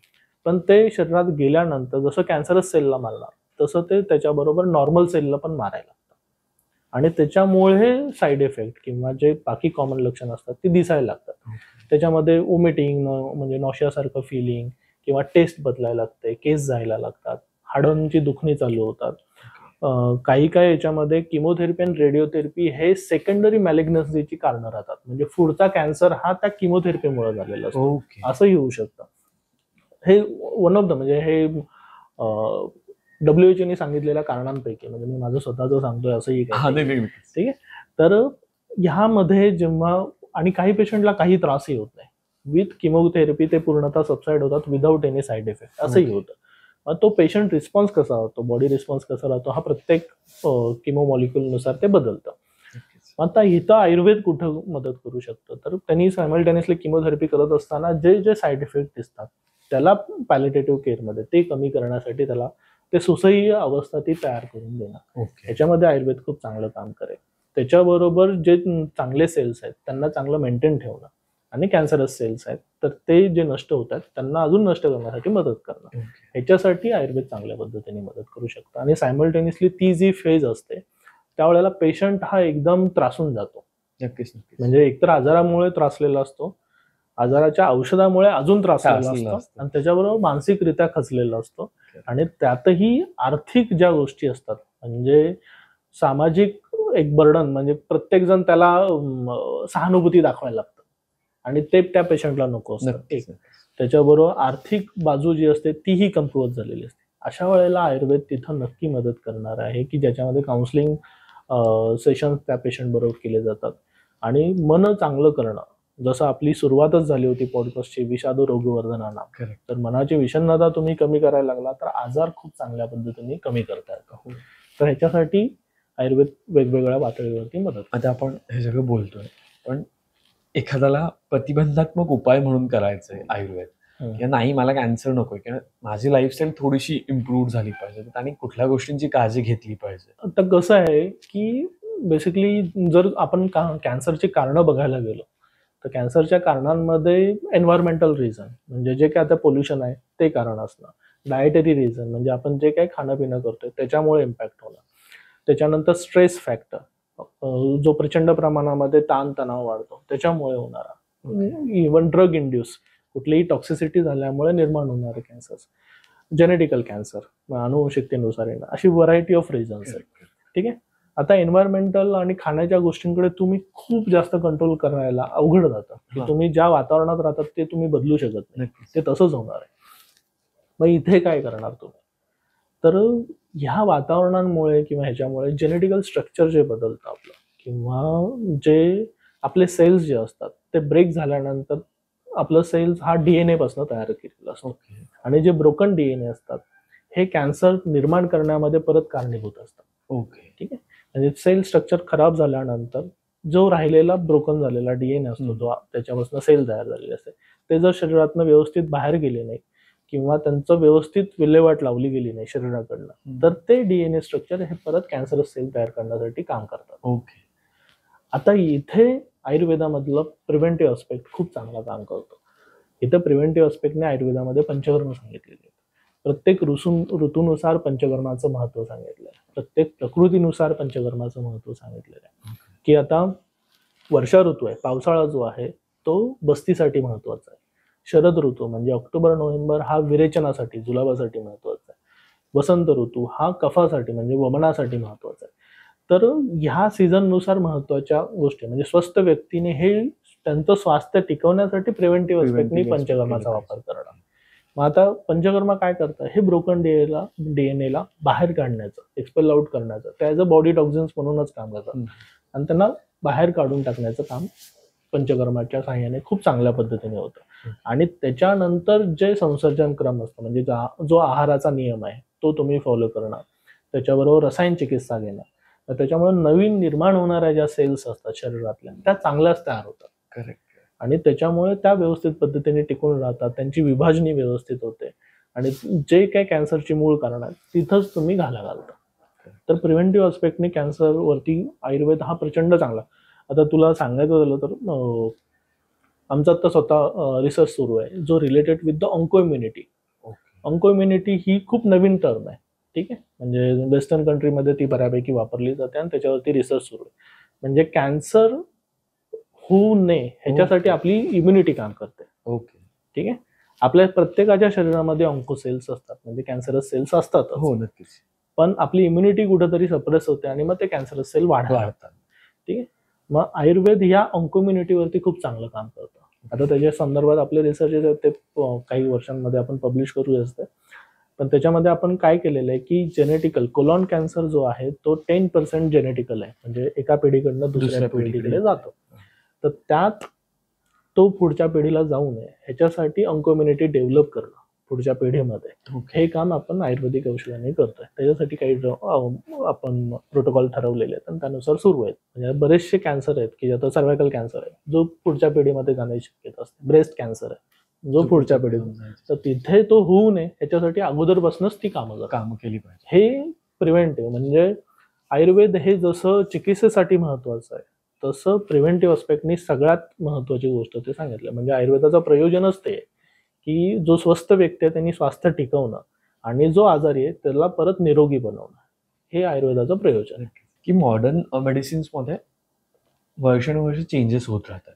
पण ते शरीरात गेल्यानंतर जसं कॅन्सरस सेलला मारणार तसं ते त्याच्याबरोबर नॉर्मल सेलला पण मारायला लागतं आणि त्याच्यामुळे साईड इफेक्ट किंवा जे बाकी कॉमन लक्षण असतात ती दिसायला लागतात. त्याच्यामध्ये ओमिटिंग म्हणजे नॉशियासारखं फिलिंग किंवा टेस्ट बदलायला लागते, केस जायला लागतात, हाडांची दुखणी चालू होतात. काही याच्यामध्ये किमोथेरपी आणि रेडिओथेरपी हे सेकंडरी मॅलिग्नन्सीची कारणं राहतात. म्हणजे पुढचा कॅन्सर हा त्या किमोथेरपीमुळे झालेला असतो, ओके. असंही होऊ शकतं. हे वन ऑफ द म्हणजे हे WHO ने सांगितलेल्या कारणांपैकी, म्हणजे मी माझं स्वतःचं सांगतोय असंही हा, काही नाही, ठीक आहे. तर ह्यामध्ये जेव्हा आणि काही पेशंटला काही त्रासही होत नाही, विथ किमोथेरपी ते पूर्णतः सबसाईड होतात विदाऊट एनी साईड इफेक्ट असंही Okay. होतं. मग तो पेशंट रिस्पॉन्स कसा होतो, बॉडी रिस्पॉन्स कसा राहतो, हा प्रत्येक किमो मॉलिक्युलनुसार ते बदलतं. आता इथं आयुर्वेद कुठं मदत करू शकतं, तर त्यांनी सायमल्टेनियसली किमोथेरपी करत असताना जे जे साईड इफेक्ट दिसतात त्याला पॅलिटेटिव्ह केअरमध्ये ते कमी करण्यासाठी त्याला ते सुसह्य अवस्था ती तयार करून देणं, ओके. याच्यामध्ये आयुर्वेद खूप चांगलं काम करेल. त्याच्याबरोबर जे चांगले सेल्स आहेत त्यांना चांगलं मेंटेन ठेवणं, आणि कॅन्सरस सेल्स आहेत तर ते जे नष्ट होत आहेत त्यांना अजून नष्ट करण्यासाठी मदत करणं, ह्याच्यासाठी आयुर्वेद चांगल्या पद्धतीने मदत करू शकतं. आणि सायमल्टेनियसली ती जी फेज असते त्यावेळेला पेशंट हा एकदम त्रासून जातो. नक्कीच. म्हणजे एकतर आजारामुळे त्रासलेला असतो, आजाराच्या औषधामुळे अजून त्रासलेला त्रासलेला असतो, असतो. आणि त्याच्याबरोबर मानसिकरित्या खचलेला असतो. आणि त्यातही आर्थिक ज्या गोष्टी असतात, म्हणजे सामाजिक एक बर्डन, म्हणजे प्रत्येक जण त्याला सहानुभूती दाखवायला लागतं, आणि ते त्या पेशंटला नको असतं. नक्कीच. त्याच्याबरोबर आर्थिक बाजू जी असते तीही कमकुवत झालेली असते. अशा वेळेला आयुर्वेद तिथं नक्की मदत करणार आहे, की ज्याच्यामध्ये काउन्सिलिंग सेशन्स त्या पेशंट बरोबर केले जातात, आणि मन चांगलं करणं, जसं आपली सुरुवातच झाली होती पॉडकास्टची विषादू रोगवर्धनाना, Correct. तर मनाची विषण्णता तुम्ही कमी करायला लागला तर आजार खूप चांगल्या पद्धतीने कमी करता येतो. तर ह्याच्यासाठी आयुर्वेद वेगवेगळ्या पातळीवरती मदत करतं. आता आपण हे सगळं बोलतोय, पण एखाद्याला प्रतिबंधात्मक उपाय म्हणून करायचंय आयुर्वेद, किंवा नाही मला कॅन्सर नकोय, किंवा माझी लाईफस्टाईल थोडीशी इम्प्रूव्ह झाली पाहिजे, तर त्यांनी कुठल्या गोष्टींची काळजी घेतली पाहिजे? आता कसं आहे की बेसिकली जर आपण कॅन्सरची कारणं बघायला गेलो तर कॅन्सरच्या कारणांमध्ये एन्व्हायरमेंटल रिझन, म्हणजे जे काय आता पोल्युशन आहे ते कारण असणं, डायटरी रिझन म्हणजे आपण जे काही खाणं पिणं करतोय त्याच्यामुळे इम्पॅक्ट होणं, त्याच्यानंतर स्ट्रेस फॅक्टर, जो प्रचंड प्रमाणामध्ये ताणतणाव वाढतो त्याच्यामुळे होणारा, इव्हन ड्रग इंड्यूस कुठलीही टॉक्सिसिटी झाल्यामुळे निर्माण होणारे कॅन्सर्स, जेनेटिकल कॅन्सर अनुवंशिकतेनुसार येणं, अशी व्हरायटी ऑफ रिझन्स आहेत. ठीक आहे. आता एन्व्हायरमेंटल आणि खाण्याच्या गोष्टींकडे तुम्ही खूप जास्त कंट्रोल करायला अवघड जातं, की तुम्ही ज्या वातावरणात राहतात ते तुम्ही बदलू शकत नाही, ते तसंच होणार आहे. मग इथे काय करणार तुम्ही, तर ह्या वातावरणांमुळे किंवा ह्याच्यामुळे जेनेटिकल स्ट्रक्चर जे बदलतं आपलं, किंवा जे आपले सेल्स जे असतात ते ब्रेक झाल्यानंतर आपलं सेल्स हा DNA पासून तयार केलेला असतो, आणि जे ब्रोकन DNA असतात हे कॅन्सर निर्माण करण्यामध्ये परत कारणीभूत असतात. ओके. ठीक आहे. म्हणजे सेल स्ट्रक्चर खराब झाल्यानंतर जो राहिलेला ब्रोकन झालेला DNA असतो, जो त्याच्यापासून सेल तयार झालेले असते, ते जर शरीरातनं व्यवस्थित बाहेर गेले नाही किंवा त्यांचं व्यवस्थित विल्हेवाट लावली गेली नाही शरीराकडनं, तर ते DNA स्ट्रक्चर हे परत कॅन्सरस सेल तयार करण्यासाठी काम करतात. ओके. आता इथे आयुर्वेदामधलं प्रिव्हेंटिव्ह अस्पेक्ट खूप चांगला काम करतो. इथं प्रिव्हेंटिव्ह अस्पेक्टने आयुर्वेदामध्ये पंचकर्म सांगितलेले आहेत. प्रत्येक ऋतूनुसार पंचकर्माचं महत्त्व सांगितलं आहे, प्रत्येक प्रकृतीनुसार पंचकर्माचं महत्त्व सांगितलेलं आहे. की आता वर्षा ऋतू आहे, पावसाळा जो आहे तो बस्तीसाठी महत्त्वाचा आहे, शरद ऋतू म्हणजे ऑक्टोबर नोव्हेंबर हा विरेचनासाठी जुलाबासाठी महत्त्वाचा आहे, वसंत ऋतू हा कफासाठी म्हणजे वमनासाठी महत्त्वाचा आहे. तर ह्या सीझननुसार महत्त्वाच्या गोष्टी म्हणजे स्वस्थ व्यक्तीने हे त्यांचं स्वास्थ्य टिकवण्यासाठी प्रिव्हेंटिव्ह अस्पेक्टनी पंचकर्माचा वापर करणं. मग आता पंचकर्मा काय करतं, हे ब्रोकन डीएनएला बाहेर काढण्याचं, एक्सपेल आउट करण्याचं, त्याचं बॉडी टॉक्झिन्स म्हणूनच काम करतात, आणि त्यांना बाहेर काढून टाकण्याचं काम पंचकर्माच्या सहाय्याने खूप चांगल्या पद्धतीने होतं. आणि त्याच्यानंतर जे संसर्जन क्रम असतो, म्हणजे जो आहाराचा नियम आहे तो तुम्ही फॉलो करणं, त्याच्याबरोबर रसायन चिकित्सा घेणं, तर त्याच्यामुळे नवीन निर्माण होणाऱ्या ज्या सेल्स असतात शरीरातल्या त्या चांगल्याच तयार होतात. करेक्ट. आणि त्याच्यामुळे त्या व्यवस्थित पद्धतीने टिकून राहतात, त्यांची विभाजनी व्यवस्थित होते, आणि जे काही कॅन्सरची मूळ कारण आहेत तिथंच तुम्ही घालता. तर प्रिव्हेंटिव्ह अस्पेक्टने कॅन्सरवरती आयुर्वेद हा प्रचंड चांगला. आता तुला सांगायचं झालं तर आमचा आता स्वतः रिसर्च सुरू आहे जो related with the onco immunity. Onco immunity ही खूप नवीन टर्म आहे. ठीक आहे. म्हणजे वेस्टर्न कंट्रीमध्ये ती बऱ्यापैकी वापरली जाते आणि त्याच्यावरती रिसर्च सुरू आहे. म्हणजे कॅन्सर होऊ नये ह्याच्यासाठी आपली इम्युनिटी काम करते. ओके. ठीक आहे. आपल्या प्रत्येकाच्या शरीरामध्ये ऑन्को सेल्स असतात, म्हणजे कॅन्सरस सेल्स असतात. हो, नक्कीच. पण आपली इम्युनिटी कुठेतरी सप्रेस होते आणि मग ते कॅन्सरस सेल वाढतात. ठीक आहे. मग आयुर्वेद ह्या ऑन्को इम्युनिटीवरती खूप चांगलं काम करतं. आता त्याच्या संदर्भात आपले रिसर्चेस आहेत ते काही वर्षांमध्ये आपण पब्लिश करू असते. पण त्याच्यामध्ये आपण काय केलेलं आहे की जेनेटिकल कोलॉन कॅन्सर जो आहे तो 10% जेनेटिकल आहे, म्हणजे एका पिढीकडनं दुसऱ्या पिढीकडे जातो. तर त्यात तो पुढच्या पिढीला जाऊ नये ह्याच्यासाठी ऑन्कोम्युनिटी डेव्हलप करणं पुढच्या पिढीमध्ये, हे काम आपण आयुर्वेदिक औषधाने करतोय. त्याच्यासाठी काही आपण प्रोटोकॉल ठरवलेले आहेत आणि त्यानुसार सुरू आहेत. म्हणजे बरेचसे कॅन्सर आहेत की आता सर्वायकल कॅन्सर आहे जो पुढच्या पिढीमध्ये जाण्याची शक्यता असते, ब्रेस्ट कॅन्सर आहे जो पुढच्या पिढीत, तर तिथे तो होऊ नये ह्याच्यासाठी अगोदरपासूनच ती कामं केली पाहिजे. हे प्रिव्हेंटिव्ह, म्हणजे आयुर्वेद हे जसं चिकित्सेसाठी महत्वाचं आहे तसं प्रिव्हेंटिव्ह अस्पेक्टनी सगळ्यात महत्वाची गोष्ट ते सांगितलं. म्हणजे आयुर्वेदाचं प्रयोजनच ते की जो स्वस्थ व्यक्ती आहे त्यांनी स्वास्थ्य टिकवणं आणि जो आजारी आहे त्याला परत निरोगी बनवणं, हे आयुर्वेदाचं प्रयोजन आहे. की मॉडर्न मेडिसिन्समध्ये वर्षानुवर्ष चेंजेस होत राहतात,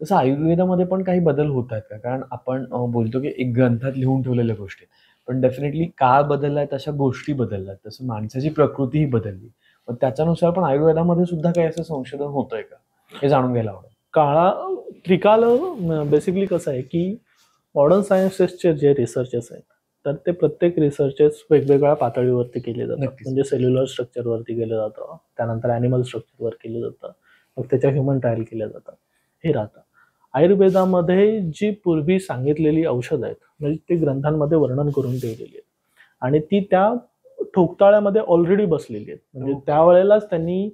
तसं आयुर्वेदामध्ये पण काही बदल होत आहेत का? कारण आपण बोलतो की एक ग्रंथात लिहून ठेवलेल्या गोष्टी, पण डेफिनेटली काळ बदललाय तशा गोष्टी बदलल्यात, तसं माणसाची प्रकृतीही बदलली. पण त्याच्यानुसार पण आयुर्वेदामध्ये सुद्धा काही असं संशोधन होतंय का, हे जाणून घ्यायला आवडेल. त्रिकाल बेसिकली कसं आहे की मॉडर्न सायन्सेसचे जे रिसर्चेस आहेत तर ते प्रत्येक रिसर्चेस वेगवेगळ्या पातळीवरती केले जातात. म्हणजे सेल्युलर स्ट्रक्चरवरती केलं जातं, त्यानंतर ॲनिमल स्ट्रक्चरवर केलं जातं, मग त्याच्या ह्युमन ट्रायल केल्या जातात, हे राहतं. आयुर्वेदामध्ये जी पूर्वी सांगितलेली औषध आहेत म्हणजे ती ग्रंथांमध्ये वर्णन करून ठेवलेली आहेत आणि ती त्या ठोकताळ्यामध्ये ऑलरेडी बसलेली आहेत. म्हणजे त्यावेळेलाच त्यांनी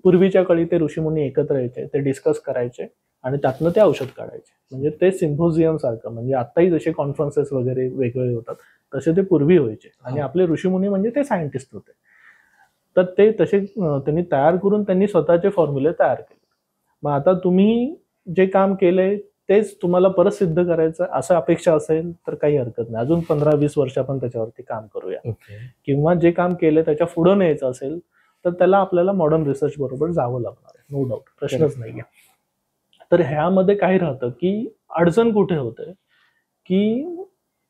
पूर्वीच्या काळी ते ऋषीमुनी एकत्र यायचे, ते डिस्कस करायचे आणि त्यातनं ते औषध काढायचे. म्हणजे ते सिम्पोजियम सारखं, म्हणजे आत्ताही जसे कॉन्फरन्सेस वगैरे वेगवेगळे होतात तसे ते पूर्वी व्हायचे आणि आपले ऋषीमुनी म्हणजे ते सायंटिस्ट होते. तर ते तसे त्यांनी तयार करून त्यांनी स्वतःचे फॉर्म्युले तयार केले. मग आता तुम्ही जे काम केलंय तेच तुम्हाला परत सिद्ध करायचं असं अपेक्षा असेल तर काही हरकत नाही, अजून 15-20 वर्ष आपण त्याच्यावरती काम करूया. किंवा जे काम केलं त्याच्या पुढं न्यायचं असेल तर त्याला आपल्याला मॉडर्न रिसर्च बरोबर जावं लागणार आहे, नो डाऊट, प्रश्नच नाहीये. तर ह्यामध्ये काय राहतं की अडचण कुठे होते की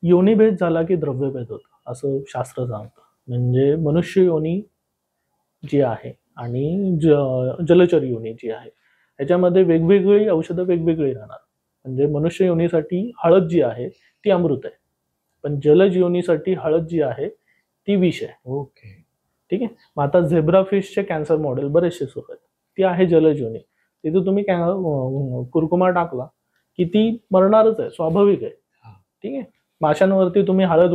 योनिभेद झाला की द्रव्यभेद होतं असं शास्त्र सांगतं. म्हणजे मनुष्य योनी जी आहे आणि जलचर योनी जी आहे ह्याच्यामध्ये वेगवेगळी औषधं वेगवेगळी राहणार. म्हणजे मनुष्य योनीसाठी हळद जी आहे ती अमृत आहे, पण जलज योनीसाठी हळद जी आहे ती विष आहे. ओके, ठीक आहे. मग आता झेब्रा फिशचे कॅन्सर मॉडेल बरेचसे सुरू आहेत, ती आहे जलज योनी. तिथे तुम्ही कुरकुमा टाकला की ती मरणारच आहे, स्वाभाविक आहे. ठीक आहे. माशांवरती तुम्ही हळद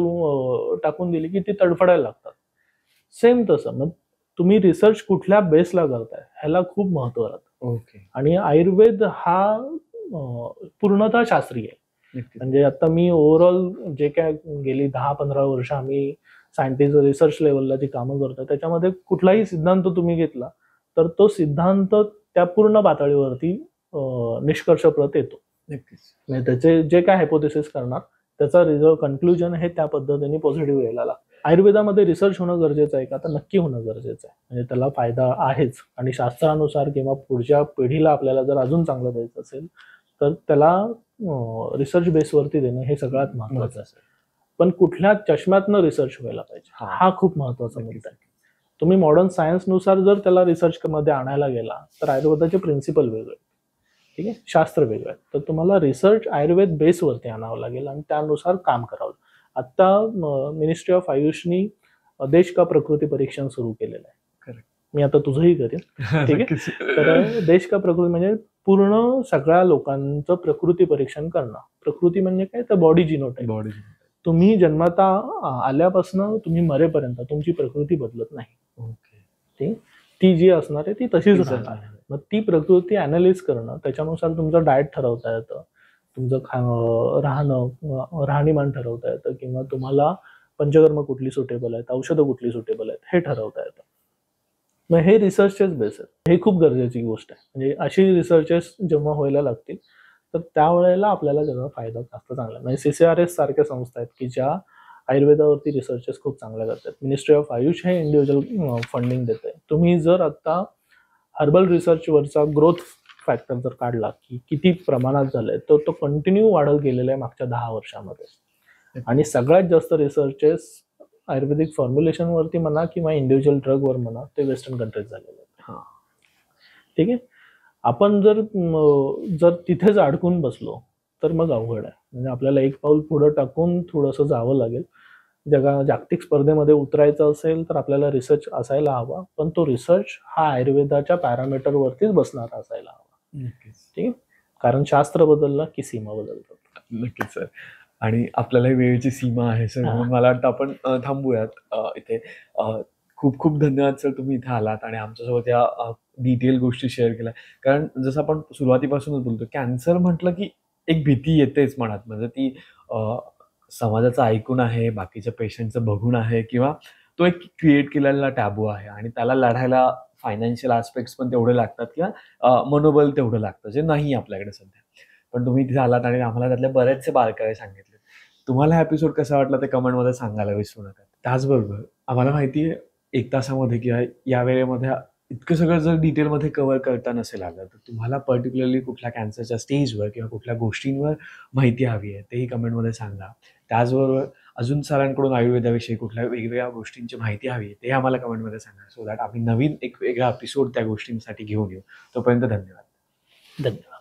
टाकून दिली की ती तडफडायला लागतात. सेम तसं मग तुम्ही रिसर्च कुठल्या बेसला करताय ह्याला खूप महत्व राहतं. ओके. आणि आयुर्वेद हा पूर्णतः शास्त्रीय आहे. म्हणजे आता मी ओव्हरऑल जे काय गेली 10-15 वर्ष आम्ही सायंटिस्ट रिसर्च लेवलला जी कामं करतो त्याच्यामध्ये कुठलाही सिद्धांत तुम्ही घेतला तर तो सिद्धांत त्या पूर्ण पातळीवरती निष्कर्षप्रत येतो. म्हणजे त्याचे जे काय हायपोथेसिस करणार त्याचा रिझल्ट कन्क्लुजन हे त्या पद्धतीने पॉझिटिव्ह यायला लागतं. आयुर्वेदामध्ये रिसर्च होणं गरजेचं आहे का, तर नक्की होणं गरजेचं आहे. म्हणजे त्याला फायदा आहेच आणि शास्त्रानुसार किंवा पुढच्या पिढीला आपल्याला जर अजून चांगलं द्यायचं असेल तर त्याला रिसर्च बेसवरती देणं हे सगळ्यात महत्वाचं असेल. पण कुठल्या चष्म्यातनं रिसर्च व्हायला पाहिजे हा खूप महत्वाचा मुद्दा आहे. तुम्ही मॉडर्न सायन्सनुसार जर त्याला रिसर्च मध्ये आणायला गेला तर आयुर्वेदाचे प्रिन्सिपल वेगळे, ठीक आहे, शास्त्र वेगळं आहे. तर तुम्हाला रिसर्च आयुर्वेद बेसवरती आणावं लागेल आणि त्यानुसार काम करावं. आता मिनिस्ट्री ऑफ आयुषनी देश का प्रकृती परीक्षण सुरू केलेलं आहे. मी आता तुझंही करेन, ठीक आहे. तर देश का प्रकृती म्हणजे पूर्ण सगळ्या लोकांचं प्रकृती परीक्षण करणं. प्रकृती म्हणजे काय, तर बॉडी जिनोटाइप. तुम्ही जन्माता आल्यापासून तुम्ही मरेपर्यंत तुमची प्रकृती बदलत नाही. ती जी असणार आहे ती तशीच राहणार. मग ती प्रकृती अनालिज करणं, त्याच्यानुसार तुमचं डाएट ठरवता येतं, तुमचं राहणीमान ठरवता येतं, किंवा तुम्हाला पंचकर्म कुठली सुटेबल आहेत, औषधं कुठली सुटेबल आहेत हे ठरवता येतं. मग हे रिसर्चेस बेस आहेत. हे खूप गरजेची गोष्ट आहे. म्हणजे अशी रिसर्चेस जेव्हा व्हायला लागतील तर त्यावेळेला आपल्याला त्याचा फायदा जास्त चांगला. म्हणजे CCRS सारख्या संस्था आहेत की ज्या आयुर्वेदावरती रिसर्चेस खूप चांगल्या करतात. मिनिस्ट्री ऑफ आयुष हे इंडिव्हिज्युअल फंडिंग देते. तुम्ही जर आता हर्बल रिसर्चवरचा ग्रोथ फॅक्टर जर काढला की किती प्रमाणात झालंय तर तो कंटिन्यू वाढत गेलेला आहे मागच्या 10 वर्षामध्ये. आणि सगळ्यात जास्त रिसर्चेस आयुर्वेदिक फॉर्म्युलेशन वरती म्हणा किंवा इंडिव्हिज्युअल ड्रग वर म्हणा ते वेस्टर्न कंट्रीज झालेले आहेत. ठीक आहे. आपण जर तिथेच अडकून बसलो तर मग अवघड आहे. म्हणजे आपल्याला एक पाऊल पुढे टाकून थोडंसं जावं लागेल. जागतिक स्पर्धेमध्ये उतरायचं असेल तर आपल्याला रिसर्च असायला हवा, पण तो रिसर्च हा आयुर्वेदाच्या पॅरामीटरवरतीच बसणारा असायला हवा. नक्कीच. ठीक आहे, कारण शास्त्र बदललं की सीमा बदलतात. नक्कीच सर. आणि आपल्याला वेळेची सीमा आहे सर, म्हणून मला वाटतं आपण थांबूयात इथे. खूप खूप धन्यवाद सर, तुम्ही इथे आलात आणि आमच्यासोबत या डिटेल गोष्टी शेअर केल्या. कारण जसं आपण सुरुवातीपासूनच बोलतो, कॅन्सर म्हटलं की एक भीती येतेच मनात. म्हणजे ती समाजाचं ऐकून आहे, बाकीच्या पेशंटचं बघून आहे, किंवा तो एक क्रिएट केलेला टॅबू आहे आणि त्याला लढायला फायनान्शियल ॲस्पेक्ट्स पण तेवढे लागतात किंवा मनोबल तेवढं लागतं, जे नाही आपल्याकडे सध्या. पण तुम्ही इथे आलात आणि आम्हाला त्यातले बरेचसे बारकावे सांगितले. तुम्हाला हा एपिसोड कसा वाटला ते कमेंटमध्ये सांगायला विसरू नका. त्याचबरोबर आम्हाला माहिती आहे 1 तासामध्ये किंवा या वेळेमध्ये इतकं सगळं जर डिटेलमध्ये कव्हर करता नसेल आलं, तर तुम्हाला पर्टिक्युलरली कुठल्या कॅन्सरच्या स्टेजवर किंवा कुठल्या गोष्टींवर माहिती हवी आहे, तेही कमेंटमध्ये सांगा. त्याचबरोबर अजून सरांकडून आयुर्वेदाविषयी कुठल्या वेगवेगळ्या गोष्टींची माहिती हवी आहे, ते आम्हाला कमेंटमध्ये सांगा. सो दॅट आम्ही नवीन एक वेगळा एपिसोड त्या गोष्टींसाठी घेऊन येऊ. तोपर्यंत धन्यवाद. धन्यवाद.